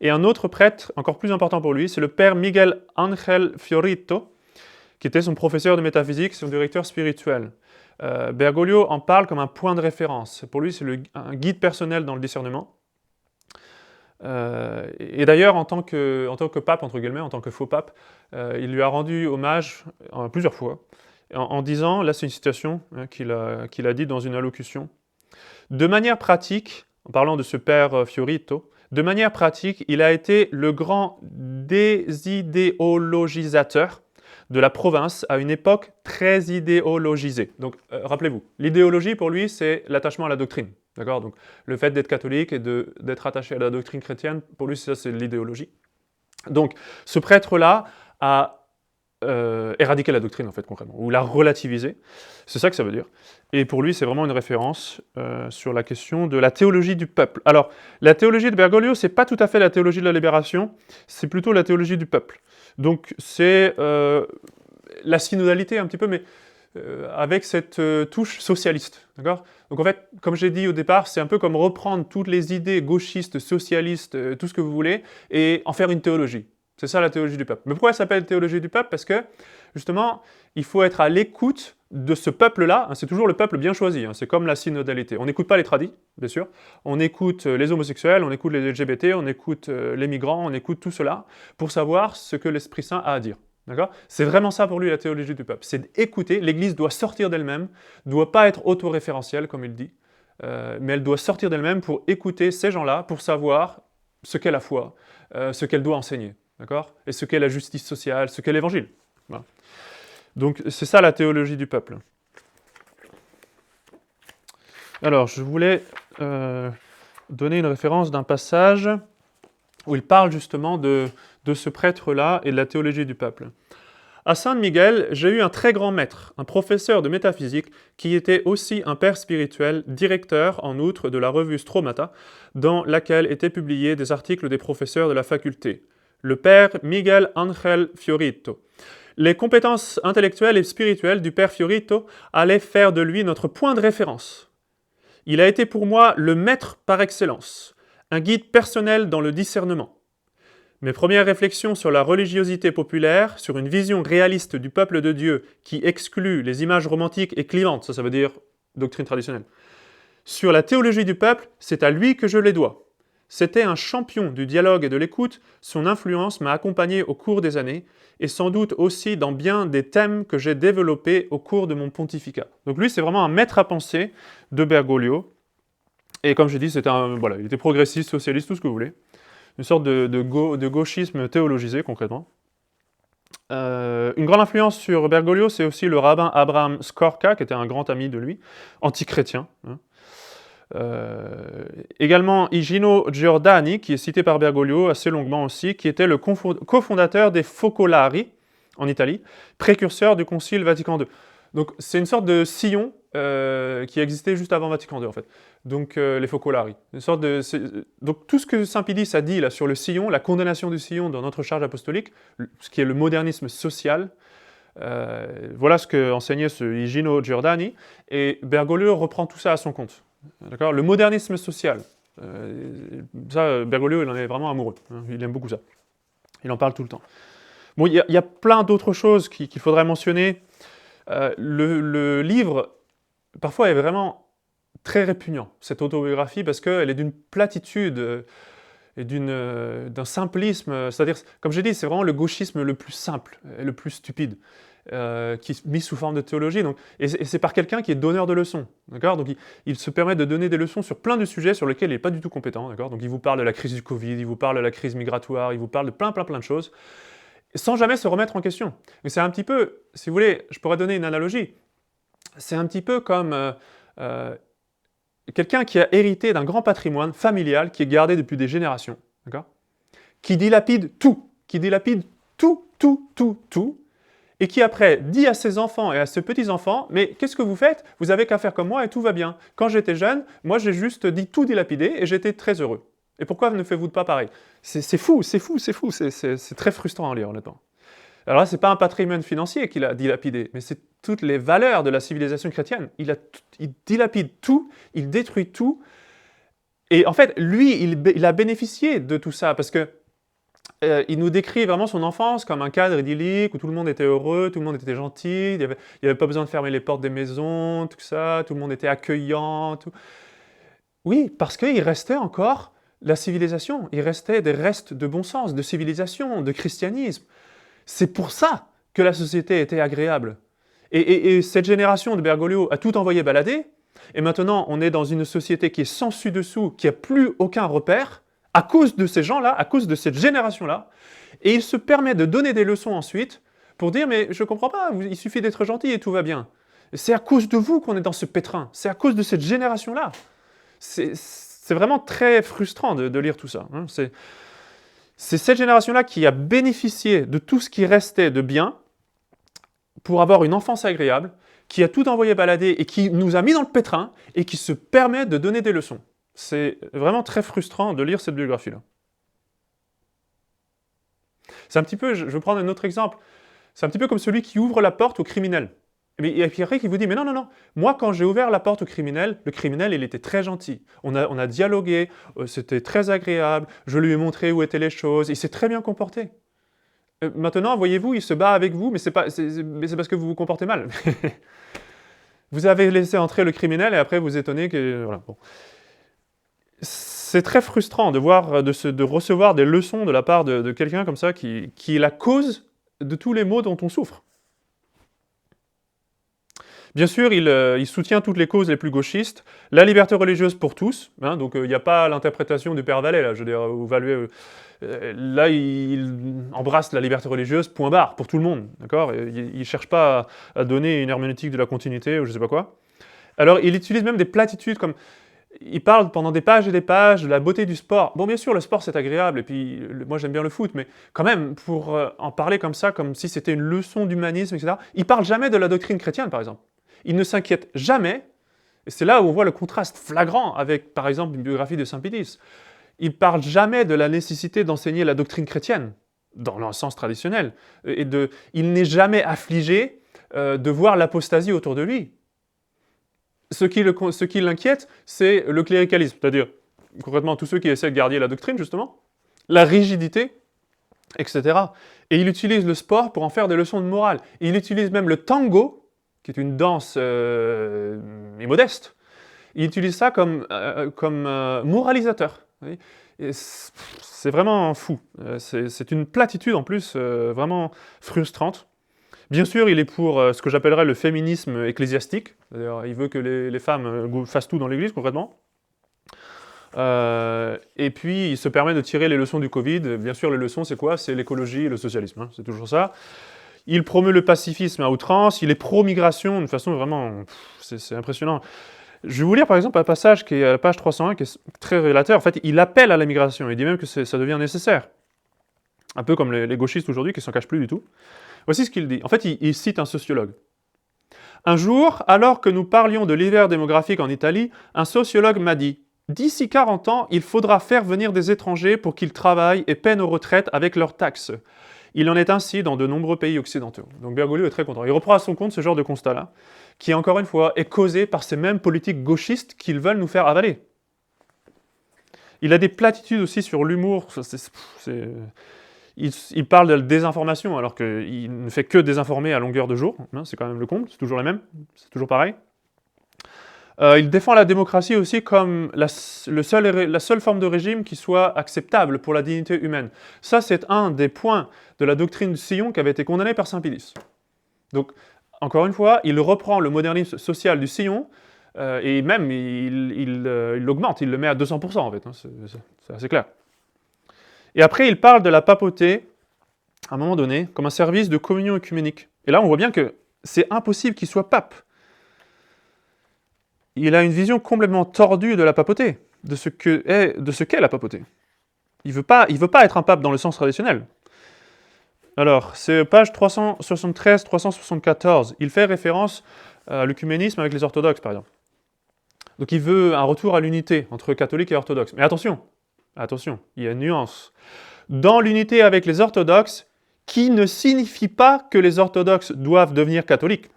Et un autre prêtre, encore plus important pour lui, c'est le père Miguel Ángel Fiorito, qui était son professeur de métaphysique, son directeur spirituel. Bergoglio en parle comme un point de référence. Pour lui, c'est un guide personnel dans le discernement. Et d'ailleurs, en tant que pape, entre guillemets, en tant que faux pape, il lui a rendu hommage plusieurs fois, en disant, là c'est une citation hein, qu'il a dit dans une allocution, « De manière pratique, en parlant de ce père Fiorito, de manière pratique, il a été le grand désidéologisateur de la province à une époque très idéologisée. » Donc, rappelez-vous, l'idéologie pour lui, c'est l'attachement à la doctrine. D'accord ? Donc, le fait d'être catholique et d'être attaché à la doctrine chrétienne, pour lui, ça, c'est l'idéologie. Donc, ce prêtre-là a éradiquer la doctrine, en fait, concrètement, ou la relativiser. C'est ça que ça veut dire. Et pour lui, c'est vraiment une référence sur la question de la théologie du peuple. Alors, la théologie de Bergoglio, c'est pas tout à fait la théologie de la libération, c'est plutôt la théologie du peuple. Donc, c'est la synodalité un petit peu, mais avec cette touche socialiste, d'accord ? Donc en fait, comme j'ai dit au départ, c'est un peu comme reprendre toutes les idées gauchistes, socialistes, tout ce que vous voulez, et en faire une théologie. C'est ça la théologie du peuple. Mais pourquoi elle s'appelle théologie du peuple? Parce que, justement, il faut être à l'écoute de ce peuple-là. C'est toujours le peuple bien choisi, c'est comme la synodalité. On n'écoute pas les tradis, bien sûr. On écoute les homosexuels, on écoute les LGBT, on écoute les migrants, on écoute tout cela pour savoir ce que l'Esprit Saint a à dire. D'accord ? C'est vraiment ça pour lui la théologie du peuple. C'est d'écouter, l'Église doit sortir d'elle-même, ne doit pas être autoréférentielle, comme il dit, mais elle doit sortir d'elle-même pour écouter ces gens-là, pour savoir ce qu'est la foi, ce qu'elle doit enseigner. D'accord ? Et ce qu'est la justice sociale, ce qu'est l'Évangile. Voilà. Donc c'est ça la théologie du peuple. Alors je voulais donner une référence d'un passage où il parle justement de ce prêtre-là et de la théologie du peuple. À Saint-Miguel, j'ai eu un très grand maître, un professeur de métaphysique, qui était aussi un père spirituel, directeur en outre de la revue Stromata, dans laquelle étaient publiés des articles des professeurs de la faculté. Le père Miguel Ángel Fiorito. Les compétences intellectuelles et spirituelles du père Fiorito allaient faire de lui notre point de référence. Il a été pour moi le maître par excellence, un guide personnel dans le discernement. Mes premières réflexions sur la religiosité populaire, sur une vision réaliste du peuple de Dieu qui exclut les images romantiques et clivantes, ça veut dire doctrine traditionnelle, sur la théologie du peuple, c'est à lui que je les dois. C'était un champion du dialogue et de l'écoute, son influence m'a accompagné au cours des années, et sans doute aussi dans bien des thèmes que j'ai développés au cours de mon pontificat. Donc lui, c'est vraiment un maître à penser de Bergoglio, et comme j'ai dit, voilà, il était progressiste, socialiste, tout ce que vous voulez. Une sorte de gauchisme théologisé, concrètement. Une grande influence sur Bergoglio, c'est aussi le rabbin Abraham Skorka, qui était un grand ami de lui, anti-chrétien. Également Igino Giordani, qui est cité par Bergoglio assez longuement aussi, qui était le cofondateur des Focolari, en Italie, précurseur du Concile Vatican II. Donc c'est une sorte de sillon qui existait juste avant Vatican II, en fait. Donc les Focolari. Donc tout ce que Saint Pidis a dit là, sur le sillon, la condamnation du sillon dans notre charge apostolique, ce qui est le modernisme social, voilà ce que enseignait ce Igino Giordani, et Bergoglio reprend tout ça à son compte. D'accord ? Le modernisme social. Ça, Bergoglio, il en est vraiment amoureux. Il aime beaucoup ça. Il en parle tout le temps. Bon, il y a plein d'autres choses qu'il faudrait mentionner. Le livre, parfois, est vraiment très répugnant, cette autobiographie, parce qu'elle est d'une platitude et d'un simplisme. C'est-à-dire, comme j'ai dit, c'est vraiment le gauchisme le plus simple et le plus stupide, qui est mis sous forme de théologie. Donc, et c'est par quelqu'un qui est donneur de leçons. D'accord ? Donc il se permet de donner des leçons sur plein de sujets sur lesquels il n'est pas du tout compétent. D'accord ? Donc il vous parle de la crise du Covid, il vous parle de la crise migratoire, il vous parle de plein de choses, sans jamais se remettre en question. Mais c'est un petit peu, si vous voulez, je pourrais donner une analogie, c'est un petit peu comme quelqu'un qui a hérité d'un grand patrimoine familial qui est gardé depuis des générations, d'accord ? Qui dilapide tout, et qui après dit à ses enfants et à ses petits-enfants, mais qu'est-ce que vous faites ? Vous avez qu'à faire comme moi et tout va bien. Quand j'étais jeune, moi j'ai juste dit tout dilapider et j'étais très heureux. Et pourquoi ne faites-vous pas pareil ? C'est fou, c'est très frustrant à lire, honnêtement. Alors là, c'est pas un patrimoine financier qu'il a dilapidé, mais c'est toutes les valeurs de la civilisation chrétienne. Il dilapide tout, il détruit tout. Et en fait, lui, il a bénéficié de tout ça, parce que il nous décrit vraiment son enfance comme un cadre idyllique, où tout le monde était heureux, tout le monde était gentil, il n'y avait pas besoin de fermer les portes des maisons, tout ça, tout le monde était accueillant. Tout. Oui, parce qu'il restait encore la civilisation, il restait des restes de bon sens, de civilisation, de christianisme. C'est pour ça que la société était agréable. Et cette génération de Bergoglio a tout envoyé balader, et maintenant on est dans une société qui est sans dessus, qui n'a plus aucun repère, à cause de ces gens-là, à cause de cette génération-là, et il se permet de donner des leçons ensuite pour dire « mais je ne comprends pas, il suffit d'être gentil et tout va bien ». C'est à cause de vous qu'on est dans ce pétrin, c'est à cause de cette génération-là. C'est vraiment très frustrant de lire tout ça. Hein. C'est cette génération-là qui a bénéficié de tout ce qui restait de bien, pour avoir une enfance agréable, qui a tout envoyé balader et qui nous a mis dans le pétrin et qui se permet de donner des leçons. C'est vraiment très frustrant de lire cette biographie-là. C'est un petit peu, je vais prendre un autre exemple, c'est un petit peu comme celui qui ouvre la porte au criminel. Et puis après, qui vous dit, mais non, non, non, moi quand j'ai ouvert la porte au criminel, le criminel, il était très gentil. On a dialogué, c'était très agréable, je lui ai montré où étaient les choses, il s'est très bien comporté. Maintenant, voyez-vous, il se bat avec vous, mais c'est parce que vous vous comportez mal. Vous avez laissé entrer le criminel et après vous étonnez que... Voilà, bon. C'est très frustrant de recevoir des leçons de la part de quelqu'un comme ça qui est la cause de tous les maux dont on souffre. Bien sûr, il soutient toutes les causes les plus gauchistes, la liberté religieuse pour tous, hein, donc il n'y a pas l'interprétation du Père Vallée, là, je veux dire, là, il embrasse la liberté religieuse, point barre, pour tout le monde, d'accord? Il ne cherche pas à donner une herméneutique de la continuité ou je ne sais pas quoi. Alors, il utilise même des platitudes comme... Il parle pendant des pages et des pages de la beauté du sport. Bon, bien sûr, le sport, c'est agréable, et puis moi, j'aime bien le foot, mais quand même, pour en parler comme ça, comme si c'était une leçon d'humanisme, etc., il parle jamais de la doctrine chrétienne, par exemple. Il ne s'inquiète jamais, et c'est là où on voit le contraste flagrant avec, par exemple, une biographie de Saint-Pédis. Il parle jamais de la nécessité d'enseigner la doctrine chrétienne, dans le sens traditionnel, il n'est jamais affligé de voir l'apostasie autour de lui. Ce qui l'inquiète, c'est le cléricalisme, c'est-à-dire, concrètement, tous ceux qui essaient de garder la doctrine, justement, la rigidité, etc. Et il utilise le sport pour en faire des leçons de morale. Il utilise même le tango, qui est une danse immodeste, il utilise ça comme moralisateur. C'est vraiment fou. C'est une platitude, en plus, vraiment frustrante. Bien sûr, il est pour ce que j'appellerais le féminisme ecclésiastique. D'ailleurs, il veut que les femmes fassent tout dans l'Église, concrètement. Et puis, il se permet de tirer les leçons du Covid. Bien sûr, les leçons, c'est quoi? C'est l'écologie et le socialisme. Hein, c'est toujours ça. Il promeut le pacifisme à outrance. Il est pro-migration d'une façon vraiment... c'est impressionnant. Je vais vous lire, par exemple, un passage qui est à la page 301, qui est très révélateur. En fait, il appelle à la migration. Il dit même que ça devient nécessaire. Un peu comme les gauchistes aujourd'hui, qui ne s'en cachent plus du tout. Voici ce qu'il dit. En fait, il cite un sociologue. Un jour, alors que nous parlions de l'hiver démographique en Italie, un sociologue m'a dit « D'ici 40 ans, il faudra faire venir des étrangers pour qu'ils travaillent et paient nos retraites avec leurs taxes. » Il en est ainsi dans de nombreux pays occidentaux. Donc Bergoglio est très content. Il reprend à son compte ce genre de constat-là, qui, encore une fois, est causé par ces mêmes politiques gauchistes qu'ils veulent nous faire avaler. Il a des platitudes aussi sur l'humour. Il parle de la désinformation, alors qu'il ne fait que désinformer à longueur de jour. Hein, c'est quand même le comble, c'est toujours les mêmes, c'est toujours pareil. Il défend la démocratie aussi comme la seule forme de régime qui soit acceptable pour la dignité humaine. Ça, c'est un des points de la doctrine du Sillon qui avait été condamné par Saint-Pédis. Donc, encore une fois, il reprend le modernisme social du Sillon, et même, il l'augmente, il le met à 200% en fait, hein, c'est assez clair. Et après, il parle de la papauté, à un moment donné, comme un service de communion œcuménique. Et là, on voit bien que c'est impossible qu'il soit pape. Il a une vision complètement tordue de la papauté, de ce qu'est la papauté. Il veut pas être un pape dans le sens traditionnel. Alors, c'est page 373-374. Il fait référence à l'œcuménisme avec les orthodoxes, par exemple. Donc il veut un retour à l'unité entre catholiques et orthodoxes. Mais attention, il y a une nuance. Dans l'unité avec les orthodoxes, qui ne signifie pas que les orthodoxes doivent devenir catholiques.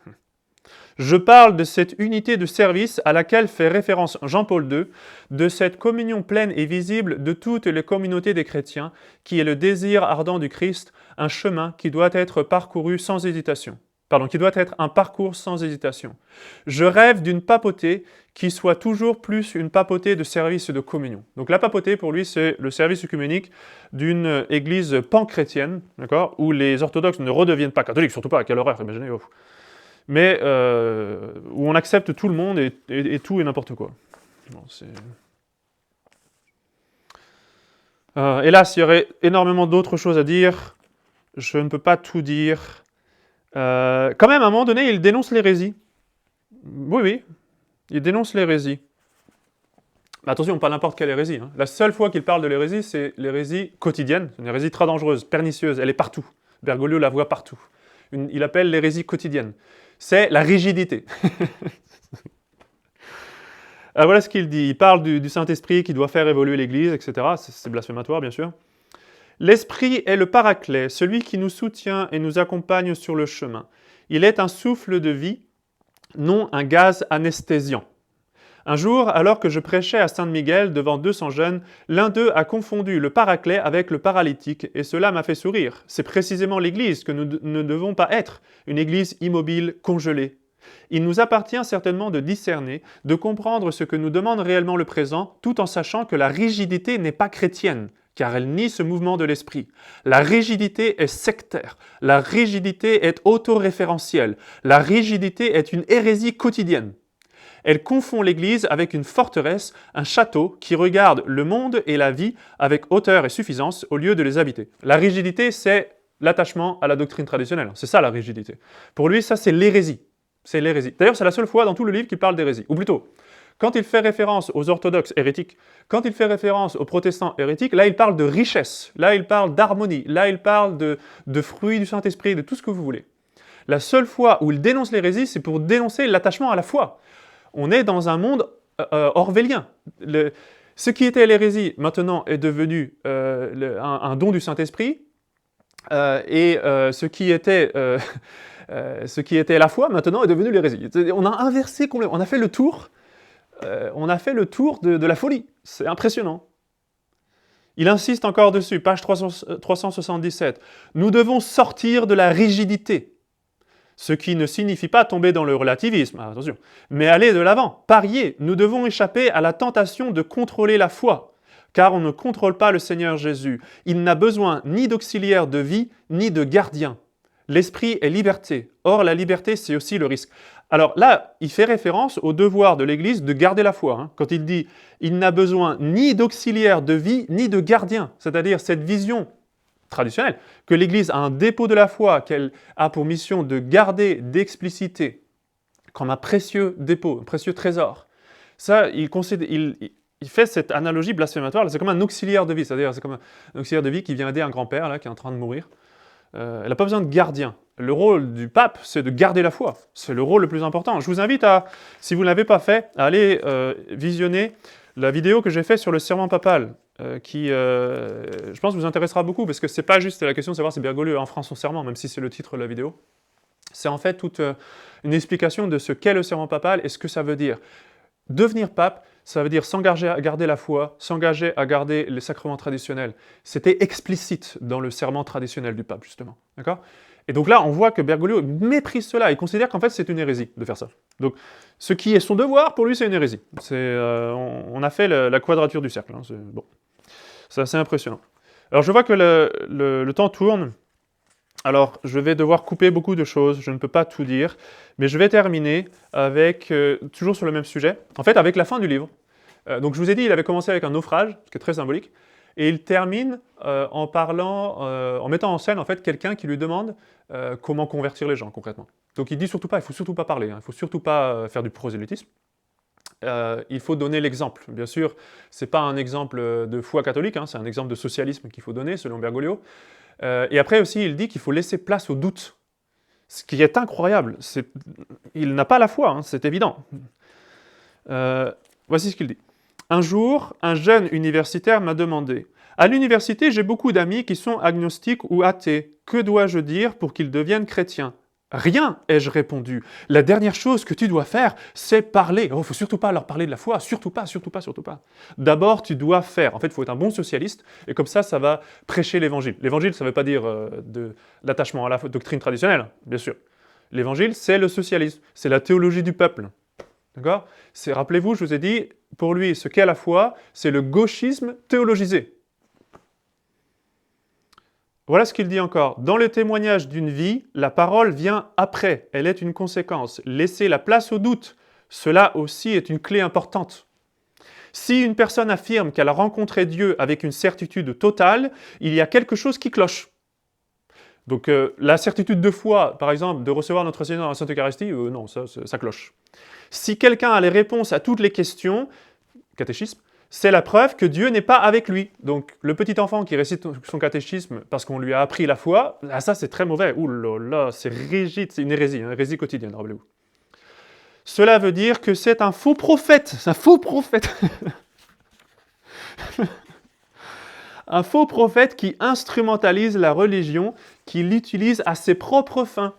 Je parle de cette unité de service à laquelle fait référence Jean-Paul II, de cette communion pleine et visible de toutes les communautés des chrétiens, qui est le désir ardent du Christ, un chemin qui doit être parcouru sans hésitation. Qui doit être un parcours sans hésitation. Je rêve d'une papauté qui soit toujours plus une papauté de service et de communion. Donc la papauté, pour lui, c'est le service œcuménique d'une église pan-chrétienne, d'accord, où les orthodoxes ne redeviennent pas catholiques, surtout pas, à quelle horreur, imaginez. Mais où on accepte tout le monde et tout et n'importe quoi. Bon, hélas, il y aurait énormément d'autres choses à dire. Je ne peux pas tout dire. Quand même, à un moment donné, il dénonce l'hérésie. Oui, il dénonce l'hérésie. Mais attention, pas n'importe quelle hérésie. Hein. La seule fois qu'il parle de l'hérésie, c'est l'hérésie quotidienne. C'est une hérésie très dangereuse, pernicieuse, elle est partout. Bergoglio la voit partout. il appelle l'hérésie quotidienne. C'est la rigidité. Alors voilà ce qu'il dit. Il parle du Saint-Esprit qui doit faire évoluer l'Église, etc. C'est blasphématoire, bien sûr. L'Esprit est le paraclet, celui qui nous soutient et nous accompagne sur le chemin. Il est un souffle de vie, non un gaz anesthésiant. Un jour, alors que je prêchais à Saint-Miguel devant 200 jeunes, l'un d'eux a confondu le paraclet avec le paralytique, et cela m'a fait sourire. C'est précisément l'Église que nous ne devons pas être, une Église immobile, congelée. Il nous appartient certainement de discerner, de comprendre ce que nous demande réellement le présent, tout en sachant que la rigidité n'est pas chrétienne, car elle nie ce mouvement de l'esprit. La rigidité est sectaire, la rigidité est autoréférentielle, la rigidité est une hérésie quotidienne. Elle confond l'Église avec une forteresse, un château qui regarde le monde et la vie avec hauteur et suffisance au lieu de les habiter. La rigidité, c'est l'attachement à la doctrine traditionnelle. C'est ça la rigidité. Pour lui, ça c'est l'hérésie. C'est l'hérésie. D'ailleurs, c'est la seule fois dans tout le livre qu'il parle d'hérésie. Ou plutôt, quand il fait référence aux orthodoxes hérétiques, quand il fait référence aux protestants hérétiques, là il parle de richesse, là il parle d'harmonie, là il parle de fruits du Saint-Esprit, de tout ce que vous voulez. La seule fois où il dénonce l'hérésie, c'est pour dénoncer l'attachement à la foi. On est dans un monde orwellien. Ce qui était l'hérésie, maintenant, est devenu un don du Saint-Esprit, et ce qui était la foi, maintenant, est devenu l'hérésie. On a inversé complètement, on a fait le tour, de la folie. C'est impressionnant. Il insiste encore dessus, page 377. Nous devons sortir de la rigidité. Ce qui ne signifie pas tomber dans le relativisme, attention, mais aller de l'avant, parier. Nous devons échapper à la tentation de contrôler la foi, car on ne contrôle pas le Seigneur Jésus. Il n'a besoin ni d'auxiliaire de vie, ni de gardien. L'esprit est liberté. Or, la liberté, c'est aussi le risque. Alors là, il fait référence au devoir de l'Église de garder la foi. Quand il dit « il n'a besoin ni d'auxiliaire de vie, ni de gardien », c'est-à-dire cette vision traditionnelle, que l'Église a un dépôt de la foi, qu'elle a pour mission de garder, d'expliciter, comme un précieux dépôt, un précieux trésor. Ça, il fait cette analogie blasphématoire, c'est comme un auxiliaire de vie, c'est-à-dire c'est comme un auxiliaire de vie qui vient aider un grand-père là, qui est en train de mourir. Elle n'a pas besoin de gardien. Le rôle du pape, c'est de garder la foi. C'est le rôle le plus important. Je vous invite à, si vous ne l'avez pas fait, à aller visionner la vidéo que j'ai faite sur le serment papal, qui, je pense, vous intéressera beaucoup, parce que c'est pas juste la question de savoir si Bergoglio enfreint son serment, même si c'est le titre de la vidéo. C'est en fait toute une explication de ce qu'est le serment papal et ce que ça veut dire. Devenir pape, ça veut dire s'engager à garder la foi, s'engager à garder les sacrements traditionnels. C'était explicite dans le serment traditionnel du pape, justement. D'accord ? Et donc là, on voit que Bergoglio méprise cela. Il considère qu'en fait, c'est une hérésie de faire ça. Donc, ce qui est son devoir, pour lui, c'est une hérésie. On a fait la quadrature du cercle. Bon. C'est assez impressionnant. Alors, je vois que le temps tourne. Alors, je vais devoir couper beaucoup de choses. Je ne peux pas tout dire. Mais je vais terminer avec, toujours sur le même sujet, en fait, avec la fin du livre. Donc, je vous ai dit, il avait commencé avec un naufrage, ce qui est très symbolique. Et il termine en parlant, en mettant en scène en fait quelqu'un qui lui demande comment convertir les gens concrètement. Donc il dit surtout pas, il faut surtout pas parler, il ne faut surtout pas faire du prosélytisme. Il faut donner l'exemple. Bien sûr, c'est pas un exemple de foi catholique, c'est un exemple de socialisme qu'il faut donner selon Bergoglio. Et après aussi, il dit qu'il faut laisser place au doute. Ce qui est incroyable, il n'a pas la foi, c'est évident. Voici ce qu'il dit. Un jour, un jeune universitaire m'a demandé « À l'université, j'ai beaucoup d'amis qui sont agnostiques ou athées. Que dois-je dire pour qu'ils deviennent chrétiens ?»« Rien, ai-je répondu. La dernière chose que tu dois faire, c'est parler. Oh, il ne faut surtout pas leur parler de la foi, surtout pas, surtout pas, surtout pas. D'abord, tu dois faire. En fait, il faut être un bon socialiste, et comme ça va prêcher l'évangile. L'évangile, ça ne veut pas dire de l'attachement à la doctrine traditionnelle, bien sûr. L'évangile, c'est le socialisme, c'est la théologie du peuple. D'accord ? Rappelez-vous, je vous ai dit, pour lui, ce qu'est la foi, c'est le gauchisme théologisé. Voilà ce qu'il dit encore. Dans le témoignage d'une vie, la parole vient après. Elle est une conséquence. Laisser la place au doute, cela aussi est une clé importante. Si une personne affirme qu'elle a rencontré Dieu avec une certitude totale, il y a quelque chose qui cloche. Donc la certitude de foi, par exemple, de recevoir notre Seigneur dans la Sainte Eucharistie, non, ça cloche. Si quelqu'un a les réponses à toutes les questions, catéchisme, c'est la preuve que Dieu n'est pas avec lui. Donc, le petit enfant qui récite son catéchisme parce qu'on lui a appris la foi, là, ça c'est très mauvais. Ouh là là, c'est rigide, c'est une hérésie quotidienne, rappelez-vous. Cela veut dire que c'est un faux prophète, c'est un faux prophète. Un faux prophète qui instrumentalise la religion, qui l'utilise à ses propres fins.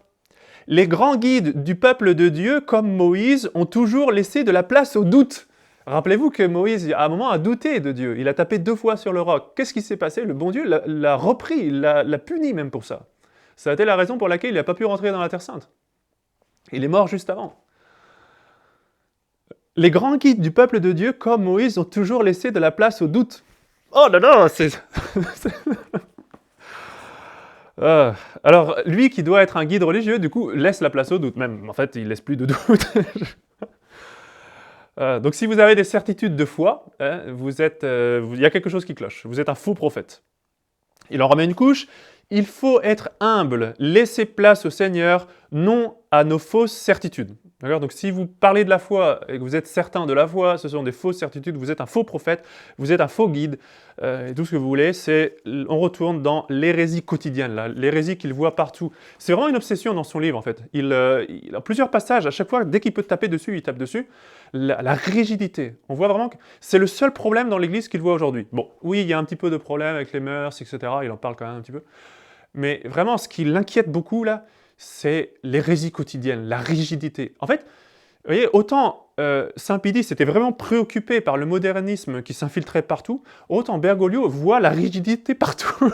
Les grands guides du peuple de Dieu, comme Moïse, ont toujours laissé de la place au doute. Rappelez-vous que Moïse, à un moment, a douté de Dieu. Il a tapé 2 fois sur le roc. Qu'est-ce qui s'est passé? Le bon Dieu l'a repris, l'a puni même pour ça. Ça a été la raison pour laquelle il n'a pas pu rentrer dans la Terre Sainte. Il est mort juste avant. Les grands guides du peuple de Dieu, comme Moïse, ont toujours laissé de la place au doute. Oh là là, c'est... alors, lui qui doit être un guide religieux, du coup, laisse la place au doute. Même, en fait, il laisse plus de doute. Donc, si vous avez des certitudes de foi, hein, il y a quelque chose qui cloche. Vous êtes un faux prophète. Il en remet une couche. Il faut être humble, laisser place au Seigneur, non à nos fausses certitudes. D'accord? Donc, si vous parlez de la foi et que vous êtes certain de la foi, ce sont des fausses certitudes, vous êtes un faux prophète, vous êtes un faux guide, et tout ce que vous voulez, on retourne dans l'hérésie quotidienne, là, l'hérésie qu'il voit partout. C'est vraiment une obsession dans son livre, en fait. Il a plusieurs passages, à chaque fois, dès qu'il peut taper dessus, il tape dessus. La rigidité. On voit vraiment que c'est le seul problème dans l'Église qu'il voit aujourd'hui. Bon, oui, il y a un petit peu de problème avec les mœurs, etc. Il en parle quand même un petit peu. Mais vraiment, ce qui l'inquiète beaucoup, là, c'est l'hérésie quotidienne, la rigidité. En fait, vous voyez, autant Saint-Pédis était vraiment préoccupé par le modernisme qui s'infiltrait partout, autant Bergoglio voit la rigidité partout.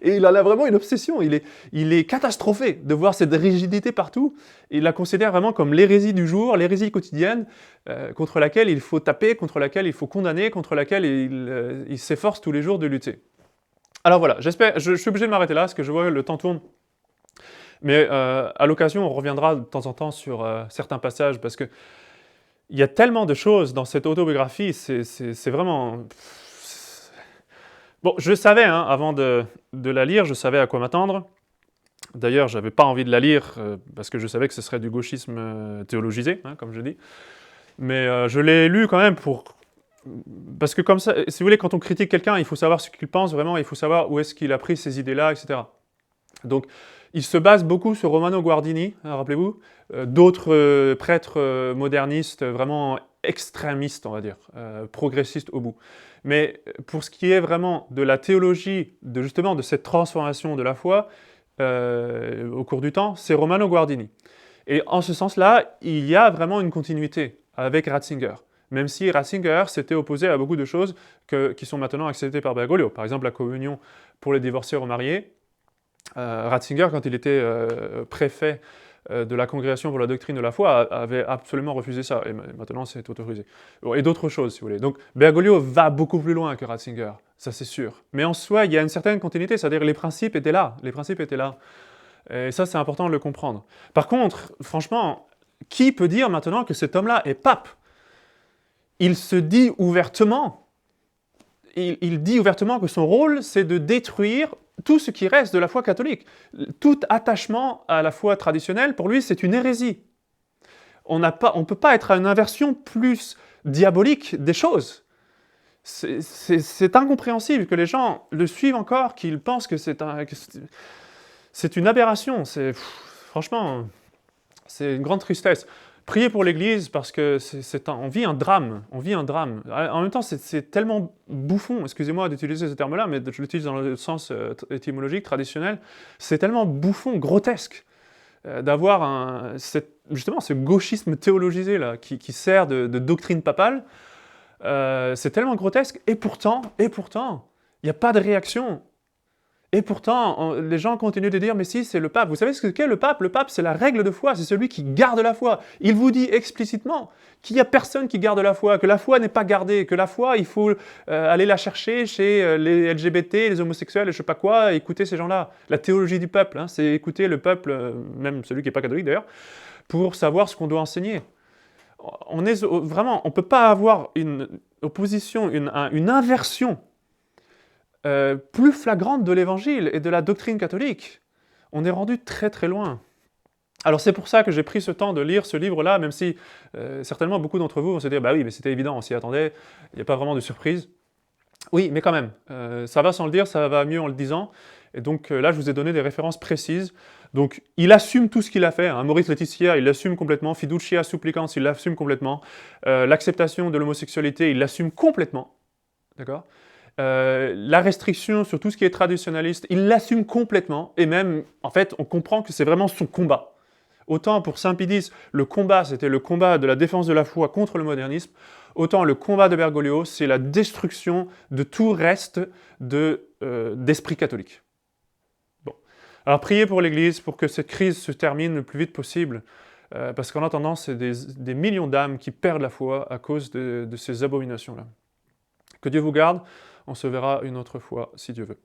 Et il en a vraiment une obsession. Il est catastrophé de voir cette rigidité partout. Il la considère vraiment comme l'hérésie du jour, l'hérésie quotidienne, contre laquelle il faut taper, contre laquelle il faut condamner, contre laquelle il s'efforce tous les jours de lutter. Alors voilà, je suis obligé de m'arrêter là, parce que je vois que le temps tourne. Mais à l'occasion, on reviendra de temps en temps sur certains passages, parce que il y a tellement de choses dans cette autobiographie, c'est vraiment... Bon, je savais, hein, avant de la lire, je savais à quoi m'attendre. D'ailleurs, je n'avais pas envie de la lire, parce que je savais que ce serait du gauchisme théologisé, hein, comme je dis. Mais je l'ai lu quand même parce que comme ça, si vous voulez, quand on critique quelqu'un, il faut savoir ce qu'il pense vraiment, il faut savoir où est-ce qu'il a pris ces idées-là, etc. Donc, il se base beaucoup sur Romano Guardini, hein, rappelez-vous, d'autres prêtres modernistes vraiment extrémistes, on va dire, progressistes au bout. Mais pour ce qui est vraiment de la théologie, justement de cette transformation de la foi au cours du temps, c'est Romano Guardini. Et en ce sens-là, il y a vraiment une continuité avec Ratzinger. Même si Ratzinger s'était opposé à beaucoup de choses qui sont maintenant acceptées par Bergoglio. Par exemple, la communion pour les divorcés remariés. Ratzinger, quand il était préfet de la Congrégation pour la doctrine de la foi, avait absolument refusé ça. Et maintenant, c'est autorisé. Et d'autres choses, si vous voulez. Donc, Bergoglio va beaucoup plus loin que Ratzinger, ça c'est sûr. Mais en soi, il y a une certaine continuité, c'est-à-dire les principes étaient là. Les principes étaient là. Et ça, c'est important de le comprendre. Par contre, franchement, qui peut dire maintenant que cet homme-là est pape? Il se dit ouvertement, il dit ouvertement que son rôle, c'est de détruire tout ce qui reste de la foi catholique. Tout attachement à la foi traditionnelle, pour lui, c'est une hérésie. On ne peut pas être à une inversion plus diabolique des choses. C'est incompréhensible que les gens le suivent encore, qu'ils pensent que c'est une aberration. Franchement, c'est une grande tristesse. Priez pour l'Église parce que on vit un drame. On vit un drame. En même temps, c'est tellement bouffon, excusez-moi d'utiliser ce terme-là, mais je l'utilise dans le sens étymologique, traditionnel. C'est tellement bouffon, grotesque, d'avoir justement ce gauchisme théologisé là, qui sert de doctrine papale. C'est tellement grotesque, et pourtant, il n'y a pas de réaction. Et pourtant, les gens continuent de dire « mais si, c'est le pape ». Vous savez ce qu'est le pape? Le pape, c'est la règle de foi, c'est celui qui garde la foi. Il vous dit explicitement qu'il n'y a personne qui garde la foi, que la foi n'est pas gardée, que la foi, il faut aller la chercher chez les LGBT, les homosexuels, je ne sais pas quoi, écouter ces gens-là. La théologie du peuple, hein, c'est écouter le peuple, même celui qui n'est pas catholique d'ailleurs, pour savoir ce qu'on doit enseigner. On ne peut pas avoir une opposition, une inversion plus flagrante de l'évangile et de la doctrine catholique. On est rendu très très loin. Alors c'est pour ça que j'ai pris ce temps de lire ce livre-là, même si certainement beaucoup d'entre vous vont se dire « bah oui, mais c'était évident, on s'y attendait, il n'y a pas vraiment de surprise ». Oui, mais quand même, ça va sans le dire, ça va mieux en le disant. Et donc là, je vous ai donné des références précises. Donc il assume tout ce qu'il a fait, hein. Maurice Laetitia, il l'assume complètement. Fiducia supplicans, il l'assume complètement. L'acceptation de l'homosexualité, il l'assume complètement. D'accord? La restriction sur tout ce qui est traditionnaliste, il l'assume complètement. Et même, en fait, on comprend que c'est vraiment son combat. Autant pour Saint-Pédis, le combat, c'était le combat de la défense de la foi contre le modernisme, autant le combat de Bergoglio, c'est la destruction de tout reste d'esprit catholique. Bon. Alors priez pour l'Église, pour que cette crise se termine le plus vite possible, parce qu'en attendant, c'est des millions d'âmes qui perdent la foi à cause de ces abominations-là. Que Dieu vous garde, on se verra une autre fois, si Dieu veut.